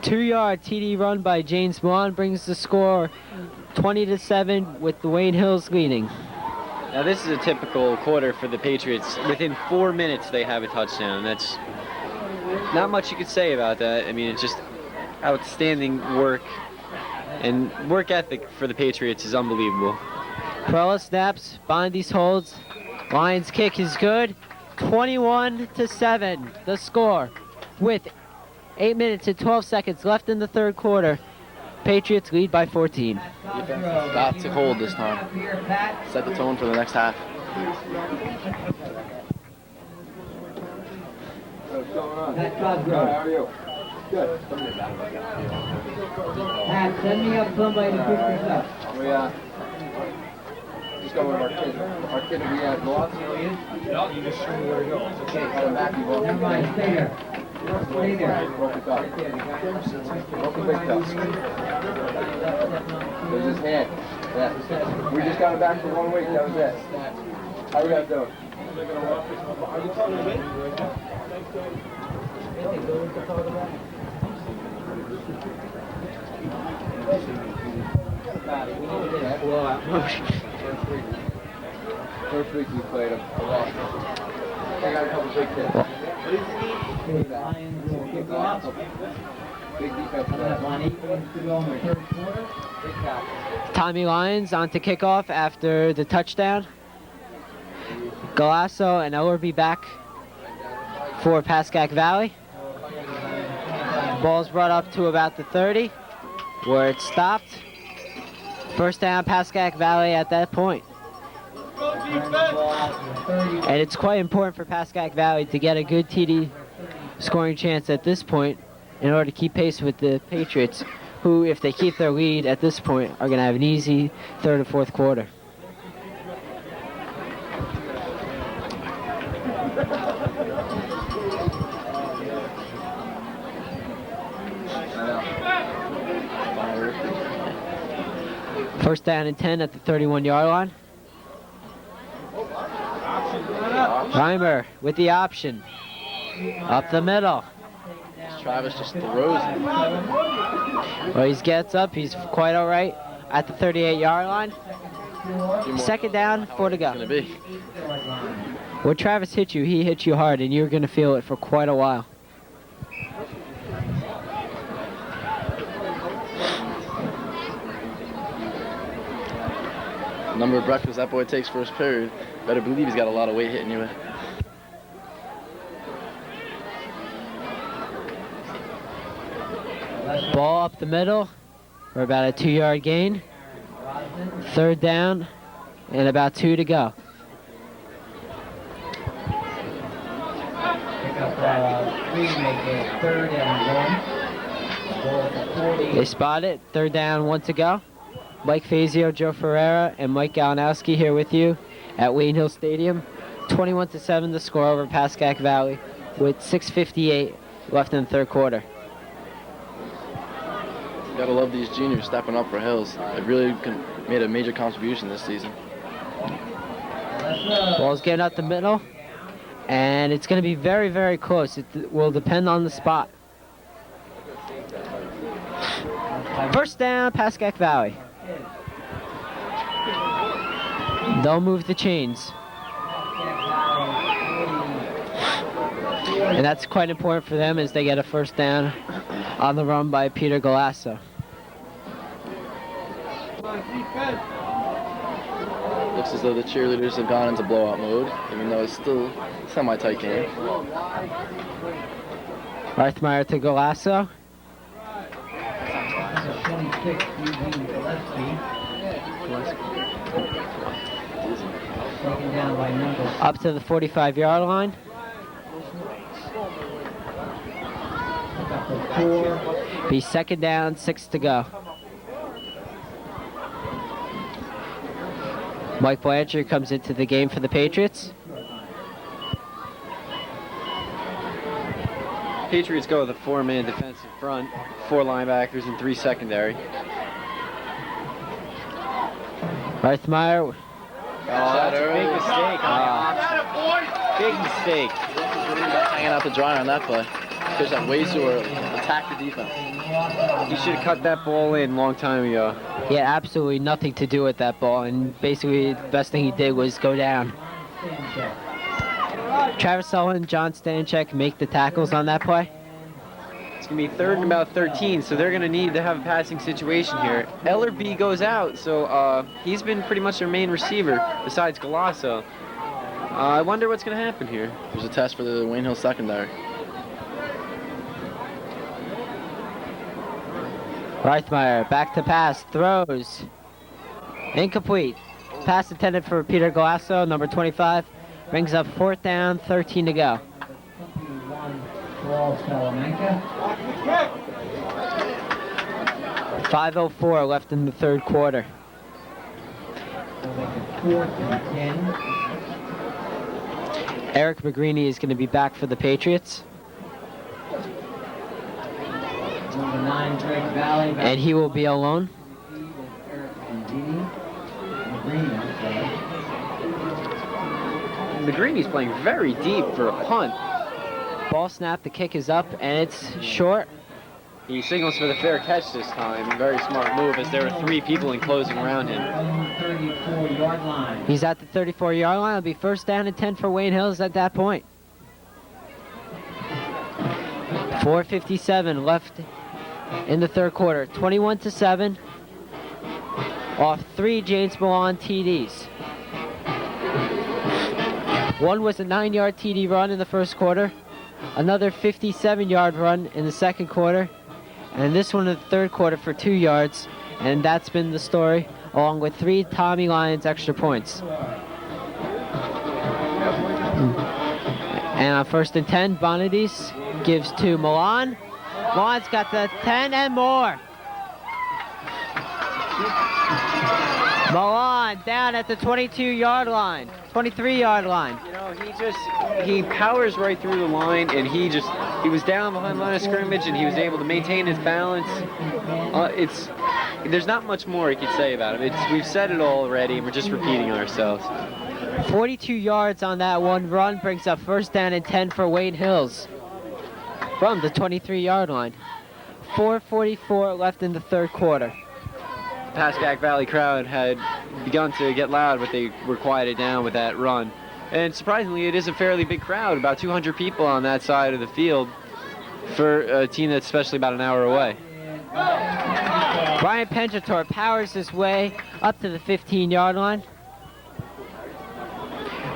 2-yard TD run by James Milan brings the score 20-7 with the Wayne Hills leading. Now this is a typical quarter for the Patriots. Within 4 minutes they have a touchdown. That's not much you could say about that. I mean, it's just outstanding work, and work ethic for the Patriots is unbelievable. Corella snaps, Bondis holds, Lions kick is good. 21-7 the score with 8 minutes and 12 seconds left in the 3rd quarter. Patriots lead by 14. Defense has got to hold this time. Set the tone for the next half. How are you? Good. Pat, send me up somebody to pick this up. We just go with our kid. Our kid, we have lots. No, you just show me where to go. Okay, come back. You won't. Never mind, stay there. Stay there. Broke it up. Broke it up. There's his hand. Yeah. We just got him back for 1 week. That was it. How we guys doing? Are you calling me? First week we played him. I got a couple big hits. Big defense. Tommy Lyons on to kickoff after the touchdown. Galasso and Ellerby back for Pascack Valley. Ball's brought up to about the 30, where it stopped. 1st down, Pascack Valley at that point. And it's quite important for Pascack Valley to get a good TD scoring chance at this point in order to keep pace with the Patriots, who, if they keep their lead at this point, are going to have an easy 3rd or 4th quarter. First down and 10 at the 31-yard line. Reimer with the option. Up the middle. Travis just throws it. Well, he gets up. He's quite all right at the 38-yard line. 2nd down, 4 to go. It's gonna be. When Travis hit you, he hit you hard, and you're going to feel it for quite a while. The number of breakfast that boy takes first period, better believe he's got a lot of weight hitting you with. Ball up the middle for about a 2-yard gain. 3rd down and about 2 to go. Pick up 3, make it 3rd and 1. Ball at the 40. They spot it. 3rd down, 1 to go. Mike Fazio, Joe Ferreira, and Mike Galanowski here with you at Wayne Hill Stadium. 21-7 the score over Pascack Valley with 6:58 left in the 3rd quarter. You gotta love these juniors stepping up for Hills. They really made a major contribution this season. Ball's getting up the middle, and it's going to be very, very close. It will depend on the spot. 1st down, Pascack Valley. They'll move the chains. And that's quite important for them as they get a 1st down on the run by Peter Galasso. Looks as though the cheerleaders have gone into blowout mode, even though it's still a semi-tight game. Arthmeyer to Galasso. 26, Eugene Gillespie. Taken down by number Up to the 45-yard line. Pick up the 4. Be 2nd down, 6 to go. Mike Blanchard comes into the game for the Patriots. Patriots go with a 4-man defensive front, 4 linebackers and 3 secondary. Arthmeyer. That's a big mistake on the option. Big mistake. Hanging out to dry on that play. Fish that way too early. Attack the defense. He should have cut that ball in a long time ago. He had absolutely nothing to do with that ball, and basically the best thing he did was go down. Travis Sullivan, John Stanchek make the tackles on that play. It's going to be 3rd and about 13, so they're going to need to have a passing situation here. Ellerby goes out, so he's been pretty much their main receiver besides Galasso. I wonder what's going to happen here. There's a test for the Wayne Hill secondary. Arthmeyer, back to pass, throws. Incomplete. Pass intended for Peter Galasso, number 25. Brings up 4th down, 13 to go. 5:04 left in the 3rd quarter. 4th and 10. Eric McGreeny is going to be back for the Patriots. Number 9, Greg Valley. And he will be alone. McGreany's playing very deep for a punt. Ball snap, the kick is up, and it's short. He signals for the fair catch this time. Very smart move as there are 3 people enclosing around him. 34-yard line. He's at the 34-yard line. It'll be 1st down and 10 for Wayne Hills at that point. 4:57 left in the 3rd quarter. 21-7 off 3 James Milan TDs. One was a 9-yard TD run in the 1st quarter, another 57-yard run in the 2nd quarter, and this one in the 3rd quarter for 2 yards, and that's been the story, along with 3 Tommy Lyons extra points. And on 1st and 10, Bonadis gives to Milan. Milan's got the 10 and more. Milan down at the 22-yard line, 23-yard line. You know, he powers right through the line, and he was down behind the line of scrimmage, and he was able to maintain his balance. There's not much more I could say about him. We've said it all already, and we're just repeating ourselves. 42 yards on that one run brings up 1st down and 10 for Wayne Hills from the 23-yard line. 4:44 left in the 3rd quarter. The Pascack Valley crowd had begun to get loud, but they were quieted down with that run. And surprisingly, it is a fairly big crowd, about 200 people on that side of the field for a team that's especially about an hour away. Brian Penjator powers his way up to the 15-yard line.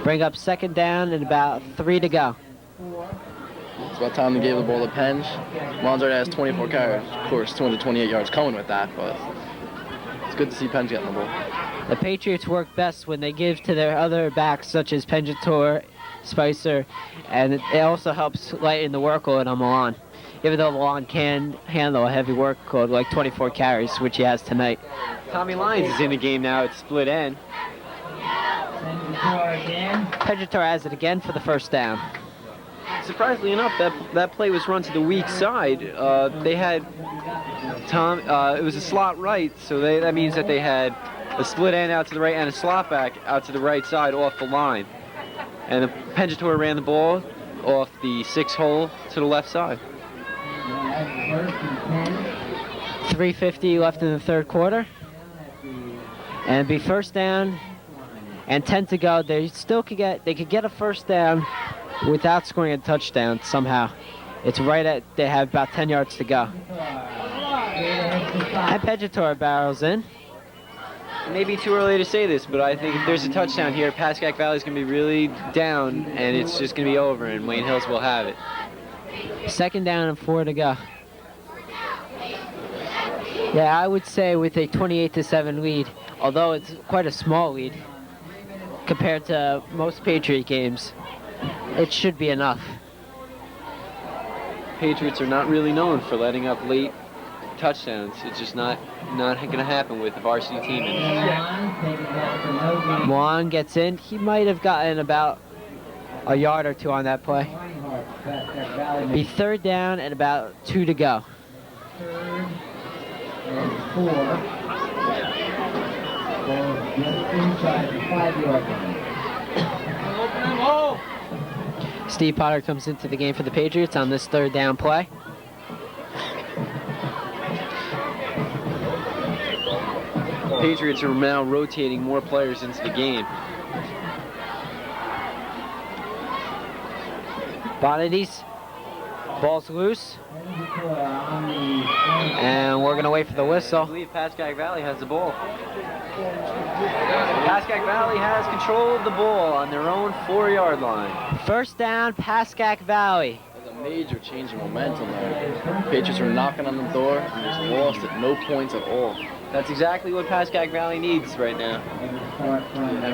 Bring up 2nd down and about 3 to go. by the time they gave the ball to Penge, Milan's already has 24 carries. Of course, 228 yards coming with that, but it's good to see Penge getting the ball. The Patriots work best when they give to their other backs, such as Penjator, Spicer, and it also helps lighten the workload on Milan. Even though Milan can handle a heavy workload like 24 carries, which he has tonight. Tommy Lyons is in the game now at split end. Penjator has it again for the first down. Surprisingly enough, that play was run to the weak side. They had it was a slot right, so that means that they had a split end out to the right and a slot back out to the right side off the line. And the Penjator ran the ball off the 6 hole to the left side. 3:50 left in the third quarter. And it'd be first down and 10 to go. They could get a first down without scoring a touchdown somehow. It's right at, they have about 10 yards to go. And Penjator barrels in. It may be too early to say this, but I think if there's a touchdown here, Pascack Valley's going to be really down, and it's just going to be over, and Wayne Hills will have it. Second down and 4 to go. Yeah, I would say with a 28-7 lead, although it's quite a small lead compared to most Patriot games, it should be enough. Patriots are not really known for letting up late touchdowns. It's just not going to happen with the varsity team. Milan gets in. He might have gotten about a yard or 2 on that play. Be third down and about 2 to go. Third and 4. Ball just inside the 5-yard line. Steve Potter comes into the game for the Patriots on this third down play. Patriots are now rotating more players into the game. Bonadies, ball's loose, and we're going to wait for the I whistle. believe Pascack Valley has the ball. Pascack Valley has control of the ball on their own 4-yard line. First down, Pascack Valley. There's a major change in momentum there. Patriots are knocking on the door and just lost at no points at all. That's exactly what Pascack Valley needs right now. Heck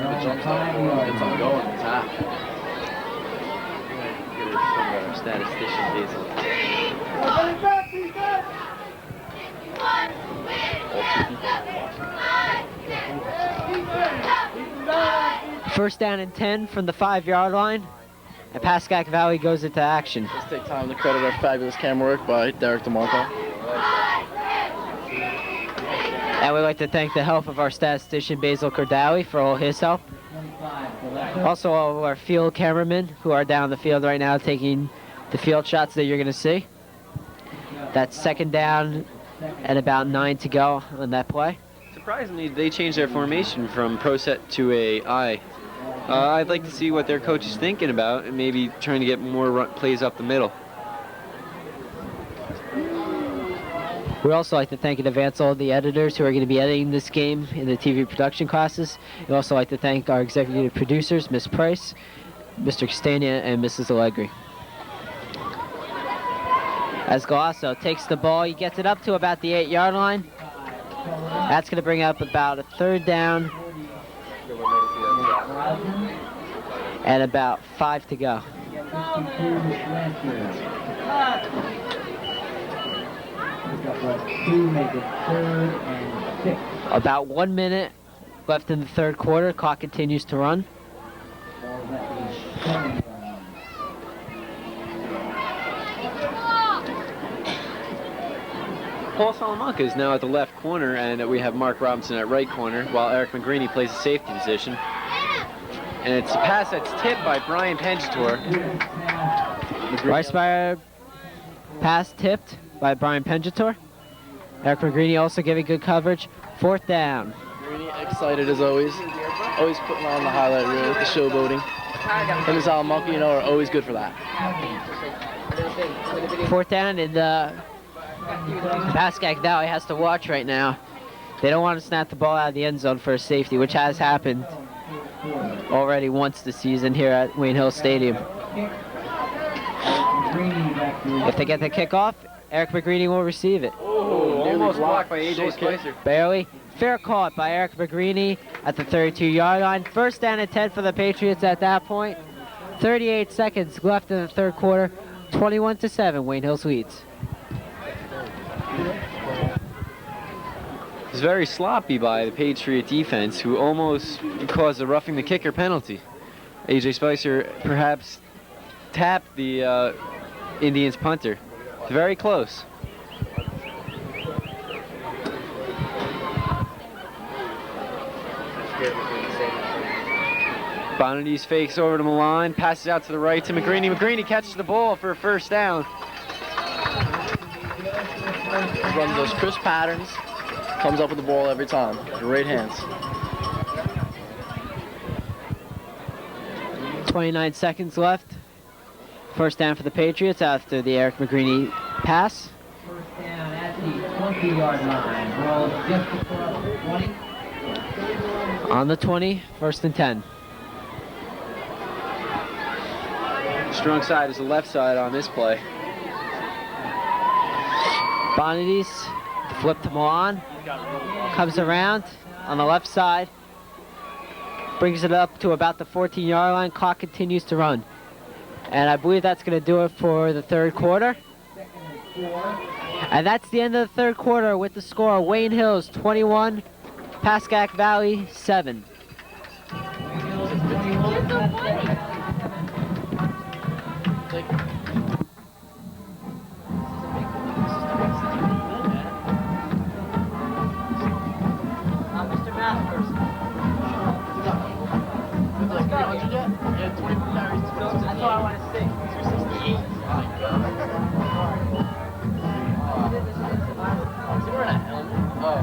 of a jump start. Gets them going. It's half. Our statistician Basil. First down and 10 from the 5-yard line, and Pascack Valley goes into action. Let's take time to credit our fabulous camera work by Derek DeMarco. And we'd like to thank the help of our statistician Basil Cordawi for all his help. Also all of our field cameramen who are down the field right now taking the field shots that you're going to see. That's second down and about 9 to go on that play. Surprisingly, they changed their formation from pro set to a I. I'd like to see what their coach is thinking about and maybe trying to get more plays up the middle. We'd also like to thank in advance all the editors who are going to be editing this game in the TV production classes. We'd also like to thank our executive producers, Ms. Price, Mr. Castagna, and Mrs. Allegri. As Galasso takes the ball, he gets it up to about the 8-yard line. That's going to bring up about a third down and about 5 to go. About 1 minute left in the third quarter. Clock continues to run. Paul Salamanca is now at the left corner, and we have Mark Robinson at right corner, while Eric McGreeny plays the safety position. And it's a pass that's tipped by Brian Penjator. Right spire pass tipped by Brian Penjator. Eric McGreeny also giving good coverage. Fourth down. McGreeny excited as always. Always putting on the highlight reel with the showboating. Him and Salamanca, you know, are always good for that. Fourth down, and Pascack Valley has to watch right now. They don't want to snap the ball out of the end zone for a safety, which has happened already once this season here at Wayne Hill Stadium. If they get the kickoff, Eric McGreeny will receive it. Oh, almost blocked by AJ Spicer. Barely. Fair caught by Eric McGreeny at the 32-yard line. First down and 10 for the Patriots at that point. 38 seconds left in the third quarter. 21-7, Wayne Hills leads. It was very sloppy by the Patriot defense, who almost caused a roughing the kicker penalty. AJ Spicer perhaps tapped the Indians punter. Very close. Bonadies fakes over to Milan, passes out to the right to McGreeny. McGreeny catches the ball for a first down. Runs those crisp patterns, comes up with the ball every time. Great hands. 29 seconds left. First down for the Patriots after the Eric McGreeny pass. First down at the 20-yard line. Ball just across the 20. On the 20, first and 10. Strong side is the left side on this play. Bonadies, flip to Milan, comes around on the left side, brings it up to about the 14-yard line. Clock continues to run. And I believe that's going to do it for the third quarter. And that's the end of the third quarter with the score: Wayne Hills 21, Pascack Valley 7. Mr. Math person. Like 300 yet? Yeah, 24 carries. That's all I want to see. 268. Is he wearing a helmet? Oh.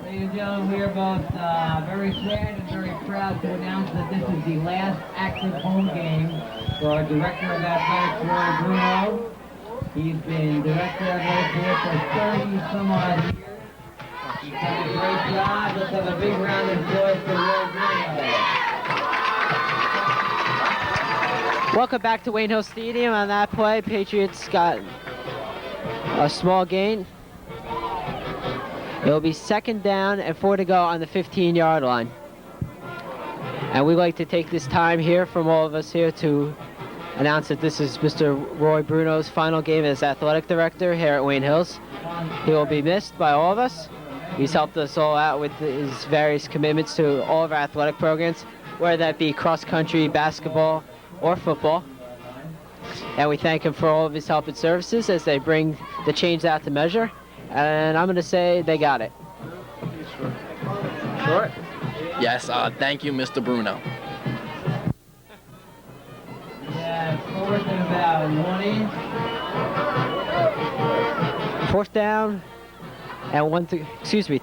Ladies and gentlemen, we are both very sad and very proud to announce that this is the last active home game for our Director of Athletics, Roy Bruno. He's been Director of Athletics here for 30 some odd years. He's done a great job. Let's have a big round of applause for Roy Bruno. Welcome back to Wayne Hills Stadium. On that play, Patriots got a small gain. It'll be second down and 4 to go on the 15-yard line. And we'd like to take this time here from all of us here to announce that this is Mr. Roy Bruno's final game as athletic director here at Wayne Hills. He will be missed by all of us. He's helped us all out with his various commitments to all of our athletic programs, whether that be cross-country, basketball, or football. And we thank him for all of his help and services as they bring the change out to measure. And I'm going to say they got it. Sure. Yes, thank you, Mr. Bruno. Yeah, fourth and about 1 inch. Fourth down and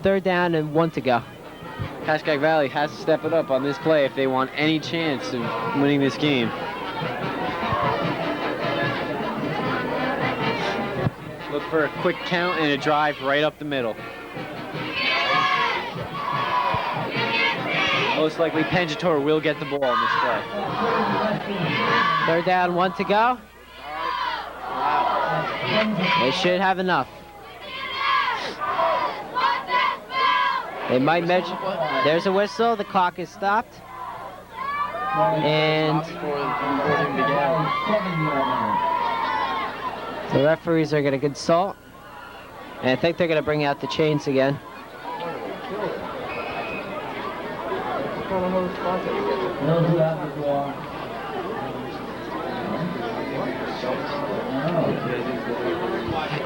third down and 1 to go. Pascack Valley has to step it up on this play if they want any chance of winning this game. Look for a quick count and a drive right up the middle. Most likely Penjator will get the ball on this play. Third down, 1 to go. They should have enough. They might measure. There's a whistle. The clock is stopped. And The referees are going to consult, and I think they're going to bring out the chains again. Those who have the ball.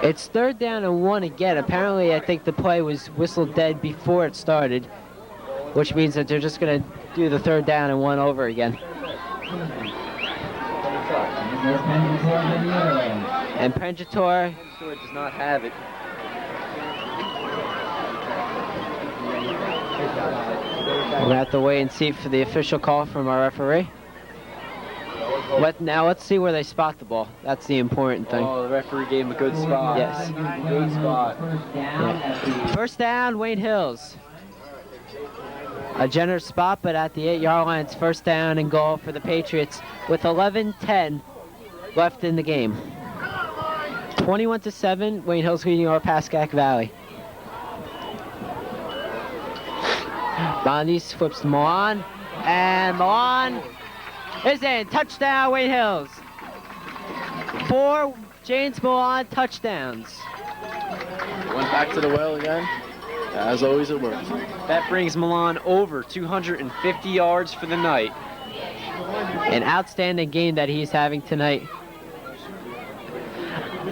It's 3rd down and 1 again. Apparently, I think the play was whistled dead before it started, which means that they're just going to do the 3rd down and 1 over again. And Prengator does not have it. we're going to have to wait and see for the official call from our referee. Now let's see where they spot the ball. That's the important thing. Oh, the referee gave him a good spot. Yes. Good spot. Yeah. 1st down, Wayne Hills. A generous spot, but at the 8-yard line, it's 1st down and goal for the Patriots with 11:10 left in the game. 21-7, Wayne Hills leading over Pascack Valley. Bondis flips to Milan, and Milan is in. Touchdown, Wayne Hills. 4 James Milan touchdowns. Went back to the well again. As always, it works. That brings Milan over 250 yards for the night. An outstanding game that he's having tonight.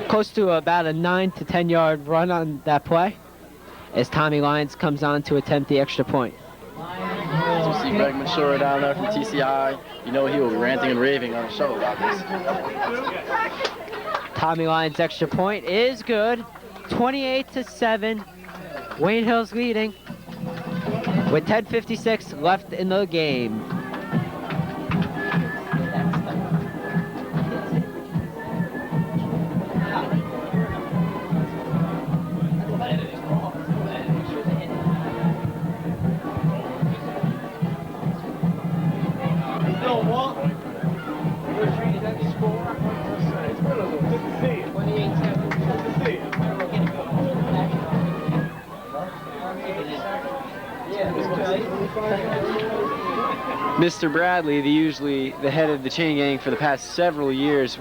Close to about a 9 to 10 yard run on that play as Tommy Lyons comes on to attempt the extra point. So we see Greg Manshura down there from TCI. You know he will be ranting and raving on the show about this. Tommy Lyons' extra point is good. 28-7. Wayne Hills leading with 10:56 left in the game. Mr. Bradley, usually the head of the chain gang for the past several years,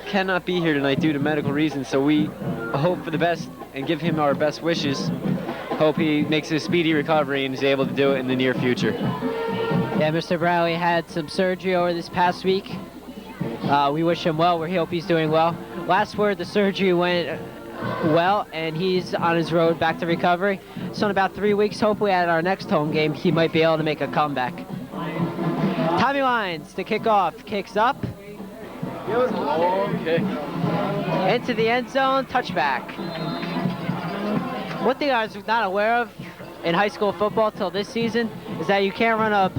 cannot be here tonight due to medical reasons, so we hope for the best and give him our best wishes. Hope he makes a speedy recovery and is able to do it in the near future. Yeah, Mr. Bradley had some surgery over this past week. We wish him well. We hope he's doing well. Last word, the surgery went well, and he's on his road back to recovery. So in about 3 weeks, hopefully at our next home game, he might be able to make a comeback. Tommy Lyons to kick off. Kicks up. Long kick. Into the end zone. Touchback. One thing I was not aware of in high school football till this season is that you can't run a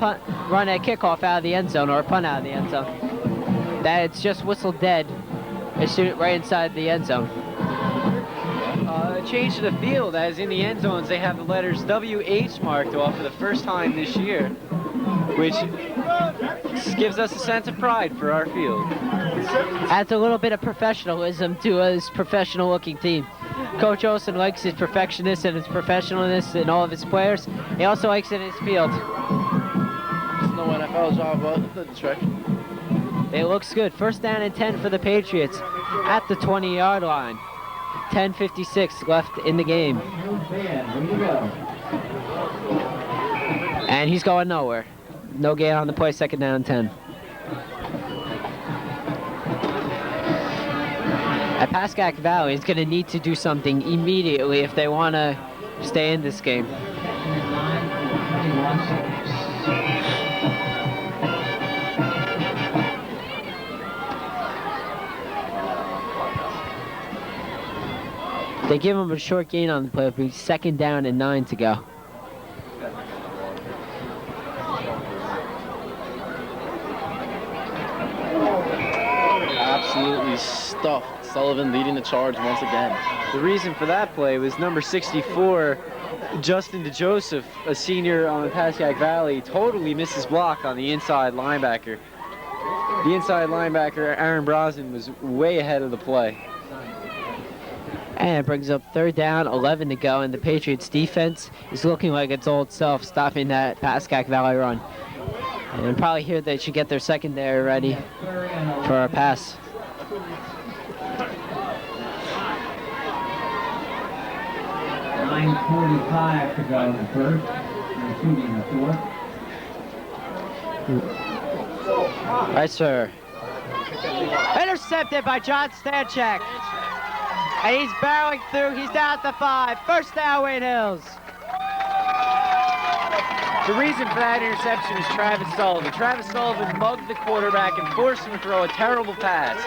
kickoff out of the end zone or a punt out of the end zone. That it's just whistled dead and shoot it right inside the end zone. Change to the field, as in the end zones they have the letters WH marked off for the first time this year, which gives us a sense of pride for our field. Adds a little bit of professionalism to his professional looking team. Coach Olsen likes his perfectionist and his professionalness in all of his players. He also likes it in his field. It's no NFL job, but the trick. It looks good. 1st down and 10 for the Patriots at the 20-yard line. 10:56 left in the game. And he's going nowhere. No gain on the play, 2nd down and 10. At Pascack Valley is going to need to do something immediately if they want to stay in this game. They give him a short gain on the play. It'll be 2nd down and 9 to go. Absolutely stuffed. Sullivan leading the charge once again. The reason for that play was number 64, Justin DeJoseph, a senior on the Pascack Valley, totally misses block on the inside linebacker. The inside linebacker, Aaron Brosnan, was way ahead of the play. And it brings up 3rd down, 11 to go, and the Patriots defense is looking like its old self, stopping that Pascack Valley run. And probably here they should get their secondary ready for a pass. 9:45 to go in the first, excuse me, in the fourth. Right, sir. Intercepted by John Stanchek. And he's barreling through. He's down at the 5. First down, Wayne Hills. The reason for that interception was Travis Sullivan. Travis Sullivan mugged the quarterback and forced him to throw a terrible pass.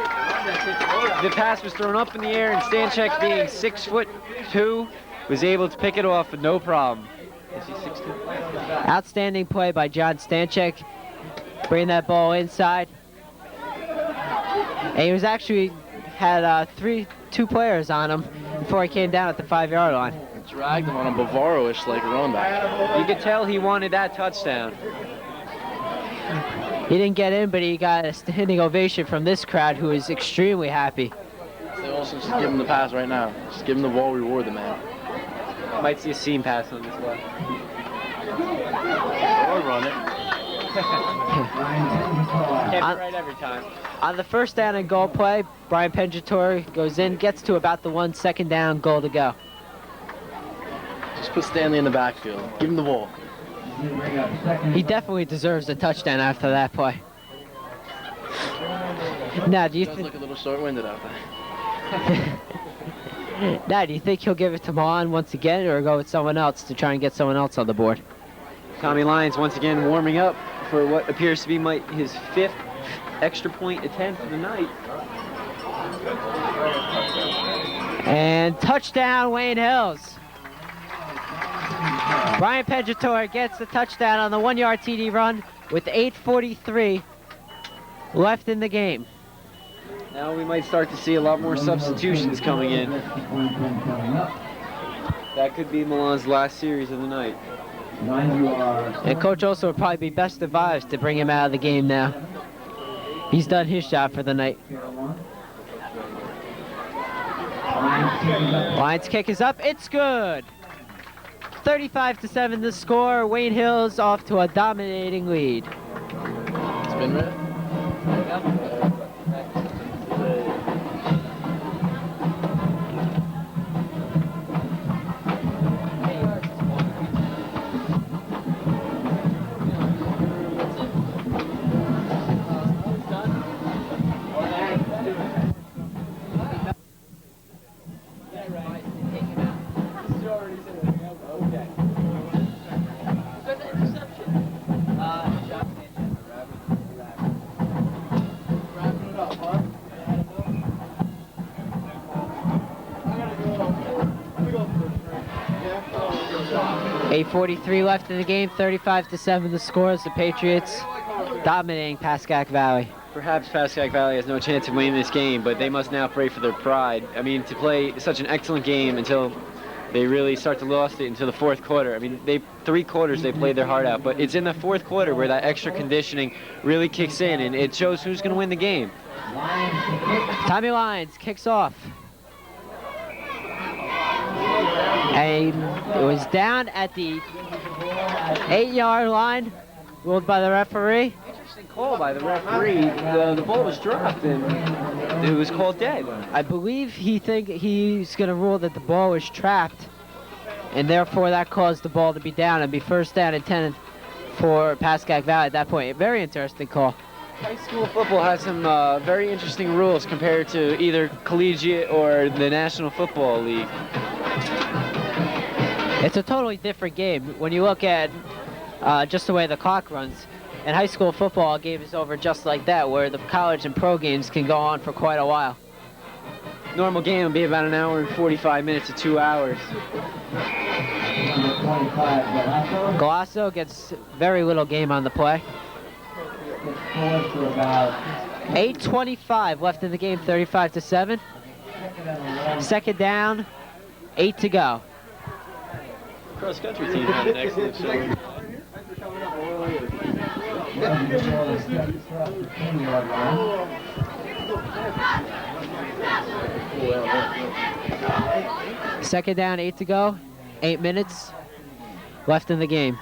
The pass was thrown up in the air, and Stanchek, being 6'2", was able to pick it off with no problem. Is he 6'2"? Outstanding play by John Stanchek. Bring that ball inside. And he was actually had two players on him before he came down at the 5-yard line. Dragged him on a Bavaro-ish like run back. You could tell he wanted that touchdown. He didn't get in, but he got a standing ovation from this crowd, who is extremely happy. They also just give him the pass right now. Just give him the ball, reward the man. Might see a seam pass on this one. Or run it. Can't be right every time. On the first down and goal play, Brian Pengatore goes in, gets to about the 1 second down, goal to go. Just put Stanley in the backfield. Give him the ball. He definitely deserves a touchdown after that play. Now, do you Sounds think? like a little short-winded out there. Now, do you think he'll give it to Milan once again, or go with someone else to try and get someone else on the board? Tommy Lyons once again warming up for what appears to be his 5th extra point attempt of the night. And touchdown, Wayne Hills. Brian Pengatore gets the touchdown on the 1-yard TD run with 8:43 left in the game. Now we might start to see a lot more substitutions coming in. That could be Milan's last series of the night. And Coach Olson would probably be best advised to bring him out of the game now. He's done his job for the night. Lions kick is up. It's good. 35-7 the score. Wayne Hills off to a dominating lead. Spin red. 8:43 left in the game, 35-7 the score as the Patriots dominating Pascack Valley. Perhaps Pascack Valley has no chance of winning this game, but they must now pray for their pride. I mean, to play such an excellent game until they really start to lose it into the fourth quarter. I mean, 3 quarters they played their heart out, but it's in the fourth quarter where that extra conditioning really kicks in, and it shows who's going to win the game. Tommy Lyons kicks off. And it was down at the 8-yard line, ruled by the referee. Interesting call by the referee. The ball was dropped and it was called dead. I believe he's going to rule that the ball was trapped, and therefore that caused the ball to be down and be first down and 10 for Pascack Valley at that point. A very interesting call. High school football has some very interesting rules compared to either collegiate or the National Football League. It's a totally different game. When you look at just the way the clock runs, in high school football, a game is over just like that, where the college and pro games can go on for quite a while. Normal game would be about an hour and 45 minutes to 2 hours. Galasso gets very little game on the play. 8:25 left in the game, 35-7. Second down, 8 to go. Cross country team had an excellent show. Second down, 8 to go. 8 minutes left in the game.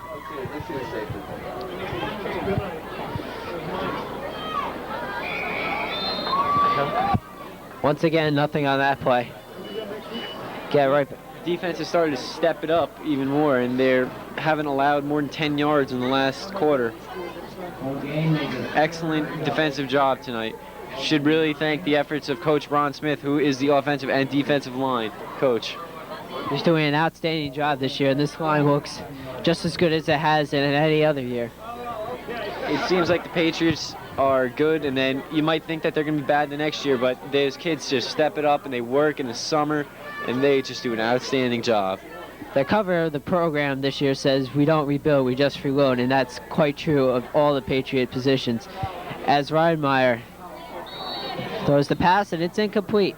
Once again, nothing on that play. Get right defense has started to step it up even more, and they haven't allowed more than 10 yards in the last quarter. Excellent defensive job tonight. Should really thank the efforts of Coach Bron Smith, who is the offensive and defensive line coach. He's doing an outstanding job this year, and this line looks just as good as it has in any other year. It seems like the Patriots are good, and then you might think that they're going to be bad the next year, but those kids just step it up, and they work in the summer, and they just do an outstanding job. The cover of the program this year says, "We don't rebuild, we just reload," and that's quite true of all the Patriot positions. As Reinmeyer throws the pass, and it's incomplete.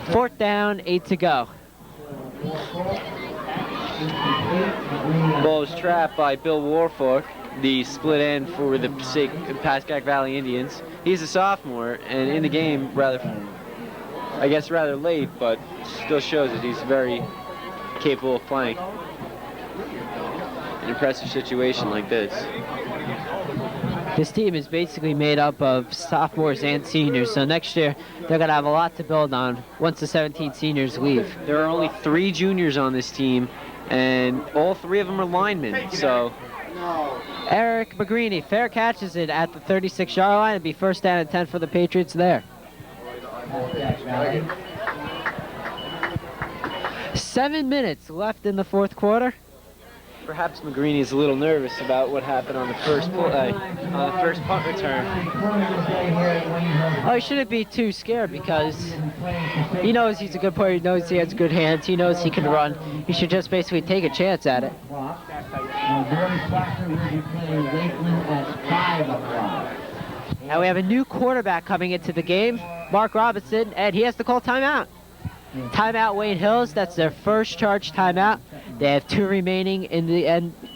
4th down, 8 to go. Ball was trapped by Bill Warfork, the split end for the Pascack Valley Indians. He's a sophomore, and in the game, rather late, but still shows that he's very capable of playing an impressive situation like this. This team is basically made up of sophomores and seniors, so next year they're going to have a lot to build on once the 17 seniors leave. There are only 3 juniors on this team, and all 3 of them are linemen, so... Eric McGreeny fair catches it at the 36-yard line. It'd be 1st down and 10 for the Patriots there. 7 minutes left in the 4th quarter. Perhaps McGreeny is a little nervous about what happened on the first punt return. Oh, he shouldn't be too scared because he knows he's a good player. He knows he has good hands. He knows he can run. He should just basically take a chance at it. Now we have a new quarterback coming into the game, Mark Robinson, and he has to call timeout. Timeout Wayne Hills. That's their first charge timeout. They have 2 remaining in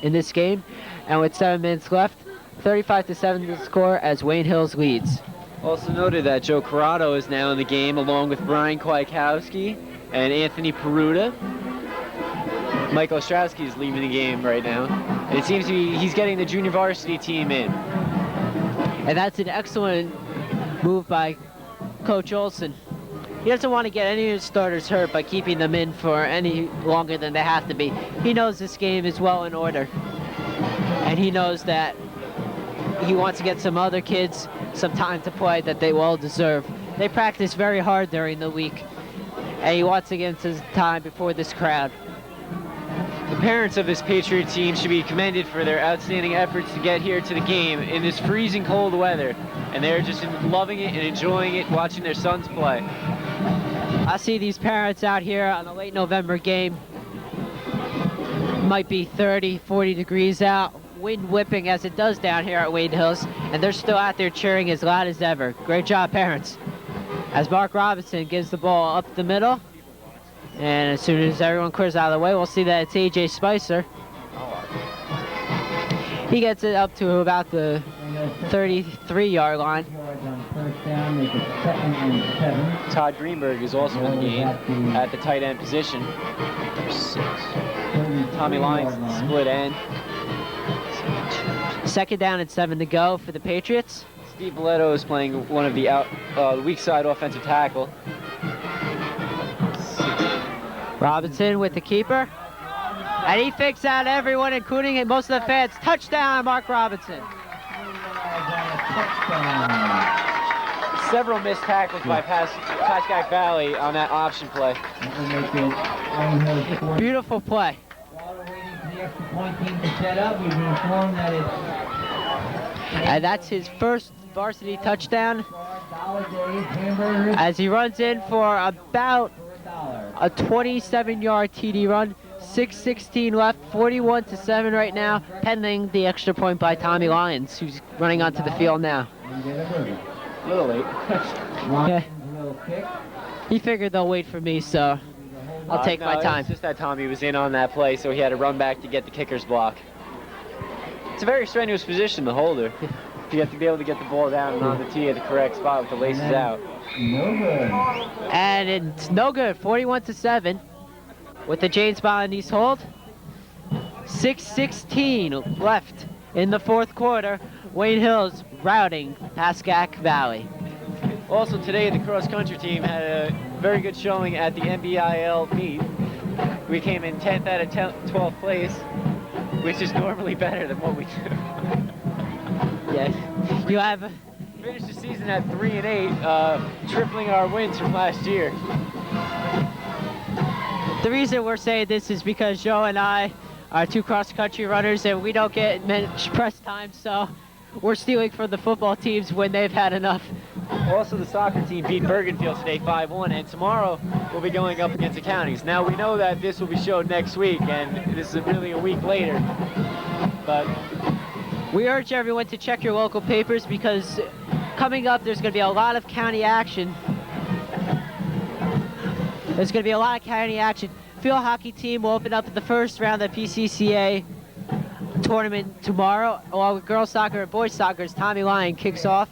this game, and with 7 minutes left, 35-7 the score as Wayne Hills leads. Also noted that Joe Corrado is now in the game, along with Brian Kwiatkowski and Anthony Peruta. Michael Ostrowski is leaving the game right now, and it seems to be he's getting the junior varsity team in. And that's an excellent move by Coach Olson. He doesn't want to get any of his starters hurt by keeping them in for any longer than they have to be. He knows this game is well in order. And he knows that he wants to get some other kids some time to play that they well deserve. They practice very hard during the week. And he wants to get into time before this crowd. The parents of this Patriot team should be commended for their outstanding efforts to get here to the game in this freezing cold weather. And they're just loving it and enjoying it, watching their sons play. I see these parents out here on a late November game. Might be 30, 40 degrees out. Wind whipping as it does down here at Wayne Hills. And they're still out there cheering as loud as ever. Great job, parents. As Mark Robinson gives the ball up the middle. And as soon as everyone clears out of the way, we'll see that it's A.J. Spicer. He gets it up to about the 33-yard line. Todd Greenberg is also in the game at the tight end position. Number 6. Tommy Lyons, split end. 2nd down and 7 to go for the Patriots. Steve Valeto is playing one of the weak side offensive tackle. Robinson with the keeper. And he fakes out everyone, including most of the fans. Touchdown, Mark Robinson. Several missed tackles by Pascack Valley on that option play. Beautiful play. And that's his first varsity touchdown as he runs in for about a 27-yard TD run. 6:16 left, 41-7 right now, pending the extra point by Tommy Lyons, who's running onto the field now. A little late. Okay. He figured they'll wait for me, so I'll take my time. It's just that Tommy was in on that play, so he had to run back to get the kicker's block. It's a very strenuous position, the holder. You have to be able to get the ball down and on the tee at the correct spot with the laces out. And it's no good, 41-7 with the James Balinese hold. 6:16 left in the 4th quarter. Wayne Hills routing Pascack Valley. Also today, the cross-country team had a very good showing at the NBIL meet. We came in 10th out of 12th place, which is normally better than what we do. Yes. You have Finished the season at 3-8, tripling our wins from last year. the reason we're saying this is because Joe and I are two cross-country runners, and we don't get much press time, so we're stealing from the football teams when they've had enough. Also, the soccer team beat Bergenfield today 5-1, and tomorrow we'll be going up against the counties. Now, we know that this will be showed next week, and this is really a week later, but We urge everyone to check your local papers because coming up there's going to be a lot of county action. There's going to be a lot of county action. Field hockey team will open up the first round of the PCCA tournament tomorrow, along with girls soccer and boys soccer as Tommy Lyon kicks off.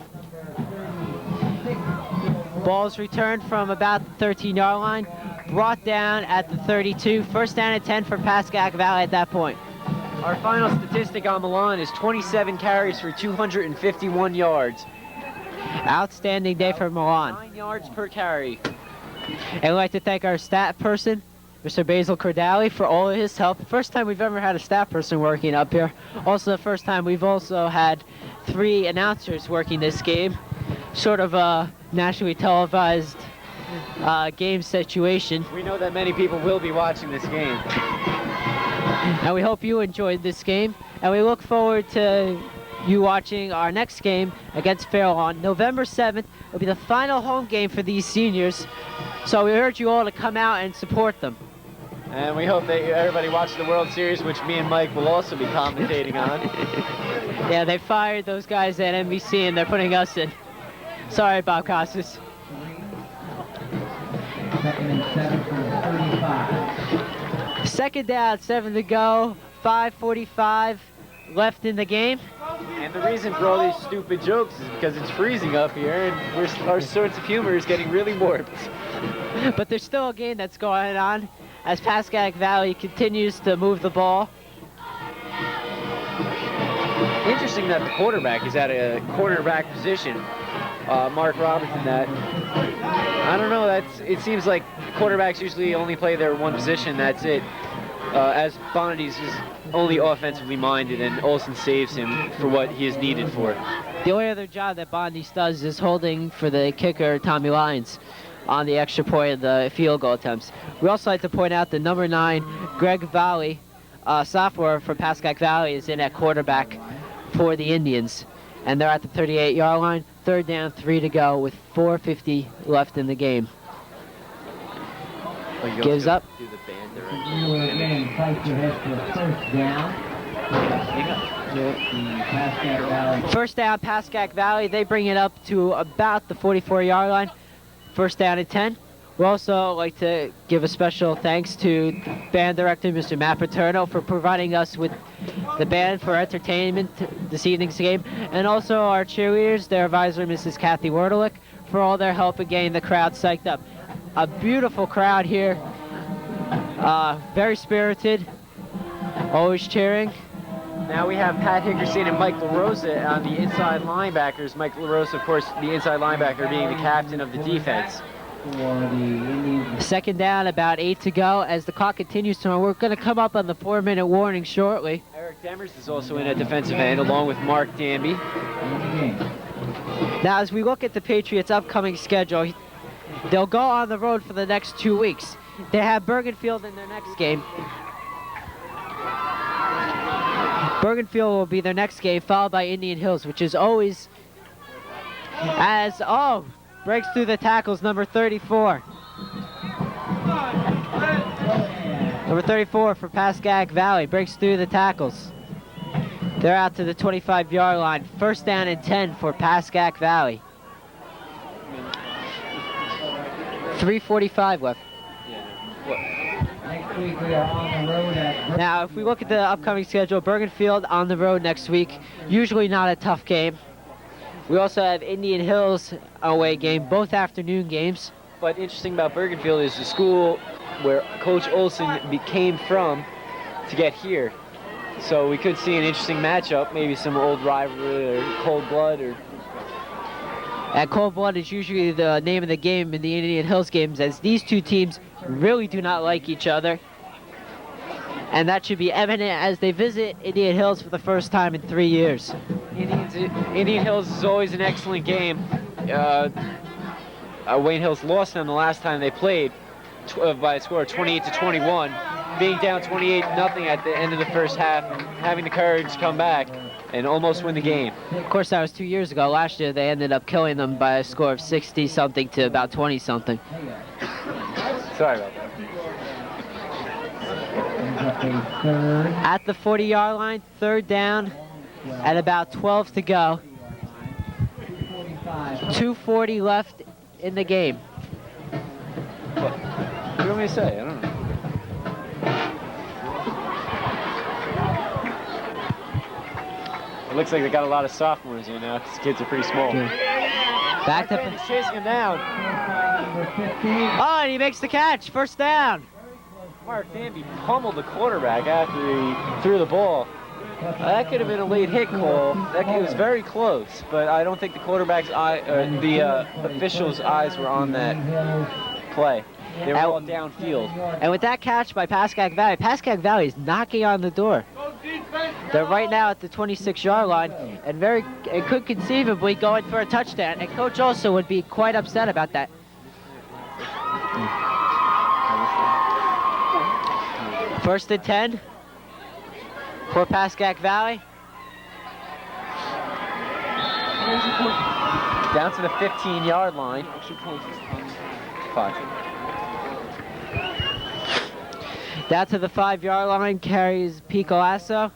Ball's returned from about the 13-yard line, brought down at the 32. First down and 10 for Pascack Valley at that point. our final statistic on Milan is 27 carries for 251 yards. Outstanding day for Milan. 9 yards per carry. And we'd like to thank our staff person, Mr. Basil Cordali, for all of his help. First time we've ever had a staff person working up here. Also the first time we've also had 3 announcers working this game. Sort of a nationally televised game situation. We know that many people will be watching this game. And we hope you enjoyed this game. And we look forward to you watching our next game against Fairlawn. November 7th will be the final home game for these seniors. So we urge you all to come out and support them. And we hope that everybody watches the World Series, which me and Mike will also be commentating on. Yeah, they fired those guys at NBC and they're putting us in. Sorry, Bob Costas. Second down, 7 to go, 5:45 left in the game. And the reason for all these stupid jokes is because it's freezing up here and our sorts of humor is getting really warped. But there's still a game that's going on as Pascack Valley continues to move the ball. Interesting that the quarterback is at a quarterback position. Mark Robertson, that I don't know, it seems like quarterbacks usually only play their one position, that's it. As Bondi's is only offensively minded and Olsen saves him for what he is needed for. The only other job that Bondi's does is holding for the kicker, Tommy Lyons, on the extra point of the field goal attempts. We also like to point out the number 9, Greg Valley, sophomore from Pascack Valley, is in at quarterback for the Indians. And they're at the 38-yard line. Third down, 3 to go with 4:50 left in the game. Gives up. You again fight your head for first down. First down, Pascack Valley. They bring it up to about the 44-yard line. First down and 10. We'd also like to give a special thanks to band director, Mr. Matt Paterno, for providing us with the band for entertainment this evening's game, and also our cheerleaders, their advisor, Mrs. Kathy Werdelick, for all their help in getting the crowd psyched up. A beautiful crowd here, very spirited, always cheering. Now we have Pat Hickerson and Mike LaRosa on the inside linebackers. Mike LaRosa, of course, the inside linebacker being the captain of the defense. Second down, about 8 to go as the clock continues to run. We're going to come up on the 4-minute warning shortly. Eric Demers is also in at defensive end along with Mark Danby. Now as we look at the Patriots' upcoming schedule, they'll go on the road for the next 2 weeks. They have Bergenfield in their next game. Bergenfield will be their next game, followed by Indian Hills, which is always breaks through the tackles, number 34. Number 34 for Pascack Valley, breaks through the tackles. They're out to the 25-yard line. First down and 10 for Pascack Valley. 3:45 left. Next week we are on the road at Now, if we look at the upcoming schedule, Bergenfield on the road next week, usually not a tough game. We also have Indian Hills away game, both afternoon games. But interesting about Bergenfield is the school where Coach Olsen came from to get here. So we could see an interesting matchup, maybe some old rivalry or cold blood. And cold blood is usually the name of the game in the Indian Hills games, as these two teams really do not like each other. And that should be evident as they visit Indian Hills for the first time in 3 years. Indian Hills is always an excellent game. Wayne Hills lost them the last time they played by a score of 28-21, being down 28-0 at the end of the first half, and having the courage to come back and almost win the game. Of course, that was 2 years ago. Last year, they ended up killing them by a score of 60-something to about 20-something. Sorry about that. At the 40-yard line, third down, at about 12 to go. 2:40 left in the game. What do you want me to say? I don't know. It looks like they got a lot of sophomores here now. These kids are pretty small. Yeah. Back to He's chasing him down. Oh, and he makes the catch. First down. Mark Danby pummeled the quarterback after he threw the ball. That could have been a late hit call. It was very close, but I don't think the quarterback's eye, the official's eyes were on that play. They were all downfield. And with that catch by Pascack Valley is knocking on the door. They're right now at the 26-yard line, and could conceivably going for a touchdown. And Coach also would be quite upset about that. First and 10 for Pascack Valley. Down to the 15-yard line. 5. Down to the 5-yard line carries Picolasso.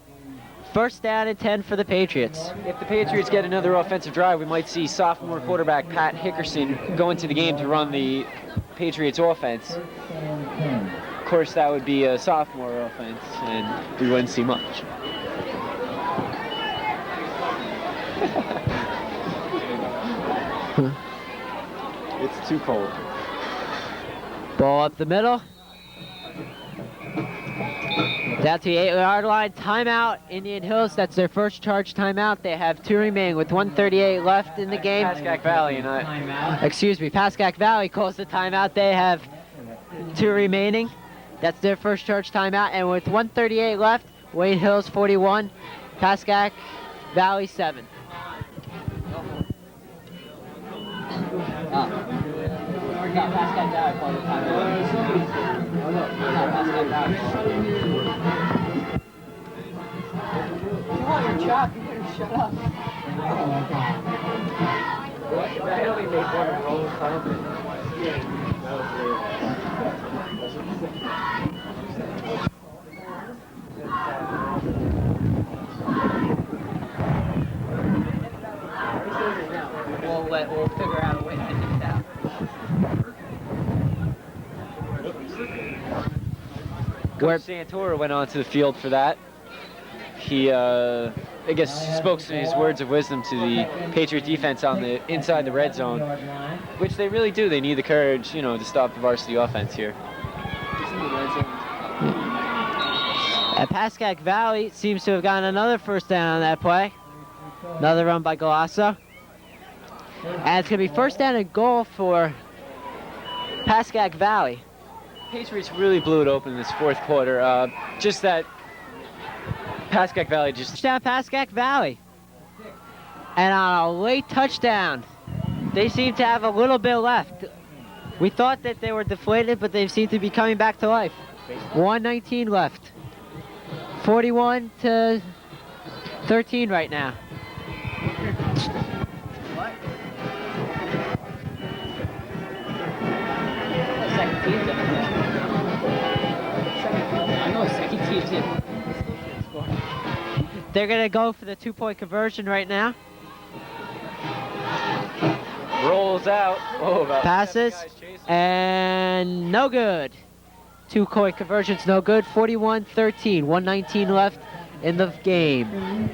First down and 10 for the Patriots. If the Patriots get another offensive drive, we might see sophomore quarterback Pat Hickerson go into the game to run the Patriots offense. Of course, that would be a sophomore offense, and we wouldn't see much. It's too cold. Ball up the middle. Down to the 8-yard line. Timeout, Indian Hills. That's their first charge timeout. They have 2 remaining with 1:38 left in the game. Pascack Valley Pascack Valley calls the timeout. They have 2 remaining. That's their first charge timeout. And with 1:38 left, Wayne Hills 41, Pascack Valley 7. Pascack Valley called the timeout. Pascack Valley. If you want your chop, you better shut up. I only made one roll time. We'll figure out a way to get it out. Coach Santora went onto the field for that. He, I guess, spoke some his words of wisdom to the Patriot defense on the inside the red zone, which they really do. They need the courage, to stop the varsity offense here. And Pascack Valley seems to have gotten another first down on that play. Another run by Galasso. And it's going to be first down and goal for Pascack Valley. Patriots really blew it open in this fourth quarter. Just that Pascack Valley just... Touchdown Pascack Valley. And on a late touchdown, they seem to have a little bit left. We thought that they were deflated, but they seem to be coming back to life. 1:19 left. 41 to 13 right now. They're going to go for the 2-point conversion right now. rolls out. Passes, and no good. 2-point conversions, no good. 41-13, 1:19 left in the game.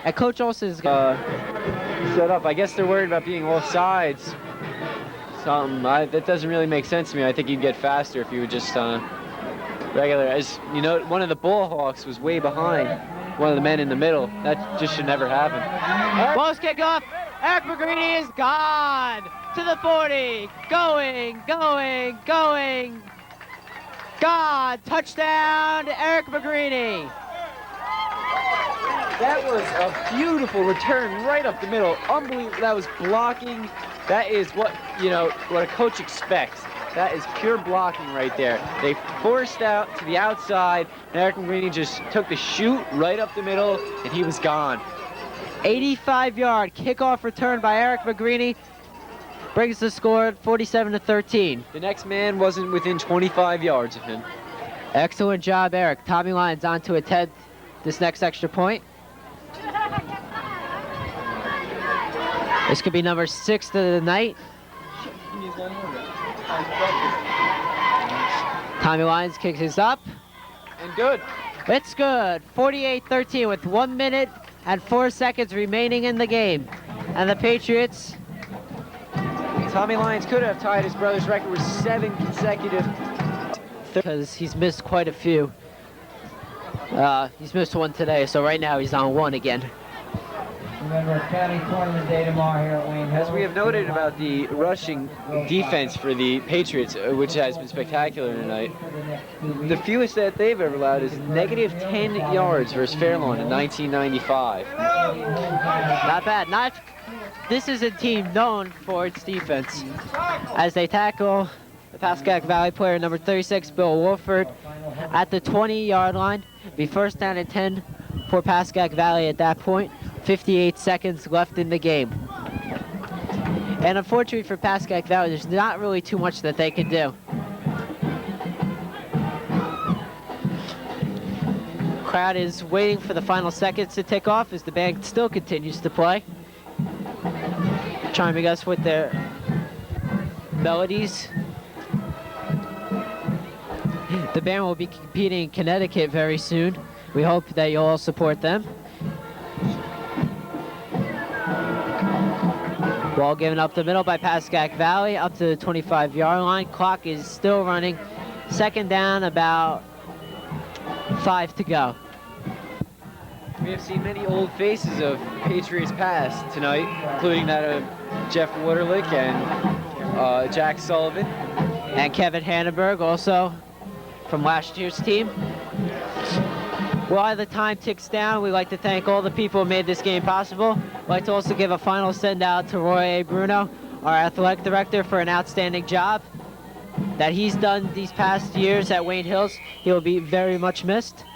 And Coach Olson's going set up. I guess they're worried about being off sides. That doesn't really make sense to me. I think you'd get faster if you would just regular. As you know, one of the ball hawks was way behind one of the men in the middle. That just should never happen. Ball's kicked off. Eric McGreeny is gone to the 40. Going. Gone. Touchdown, Eric McGreeny. That was a beautiful return right up the middle. Unbelievable. That was blocking. That is what a coach expects. That is pure blocking right there. They forced out to the outside, and Eric McGreeny just took the shoot right up the middle, and he was gone. 85-yard kickoff return by Eric McGreeny brings the score 47-13. The next man wasn't within 25 yards of him. Excellent job, Eric. Tommy Lyons on to attempt this next extra point. This could be number 6 of the night. Tommy Lyons kicks his up. And good. It's good. 48-13 with 1 minute and 4 seconds remaining in the game. And the Patriots... Tommy Lyons could have tied his brother's record with 7 consecutive... Because he's missed quite a few. He's missed one today, so right now he's on 1 again. Remember, county tournament day tomorrow here at Wayne Hills. As we have noted about the rushing defense for the Patriots, which has been spectacular tonight, the fewest that they've ever allowed is negative 10 yards versus Fairlawn in 1995. Not bad. This is a team known for its defense. As they tackle the Pascack Valley player number 36, Bill Wolford, at the 20-yard line. Be first down and 10 for Pascack Valley at that point. 58 seconds left in the game. And unfortunately for Pascack Valley, there's not really too much that they can do. Crowd is waiting for the final seconds to tick off as the band still continues to play, chiming us with their melodies. The band will be competing in Connecticut very soon. We hope that you'll all support them. Ball given up the middle by Pascack Valley, up to the 25-yard line. Clock is still running. Second down, about 5 to go. We have seen many old faces of Patriots past tonight, including that of Jeff Waterlick and Jack Sullivan. And Kevin Hannenberg also from last year's team. While the time ticks down, we'd like to thank all the people who made this game possible. We'd like to also give a final send out to Roy A. Bruno, our athletic director, for an outstanding job that he's done these past years at Wayne Hills. He will be very much missed.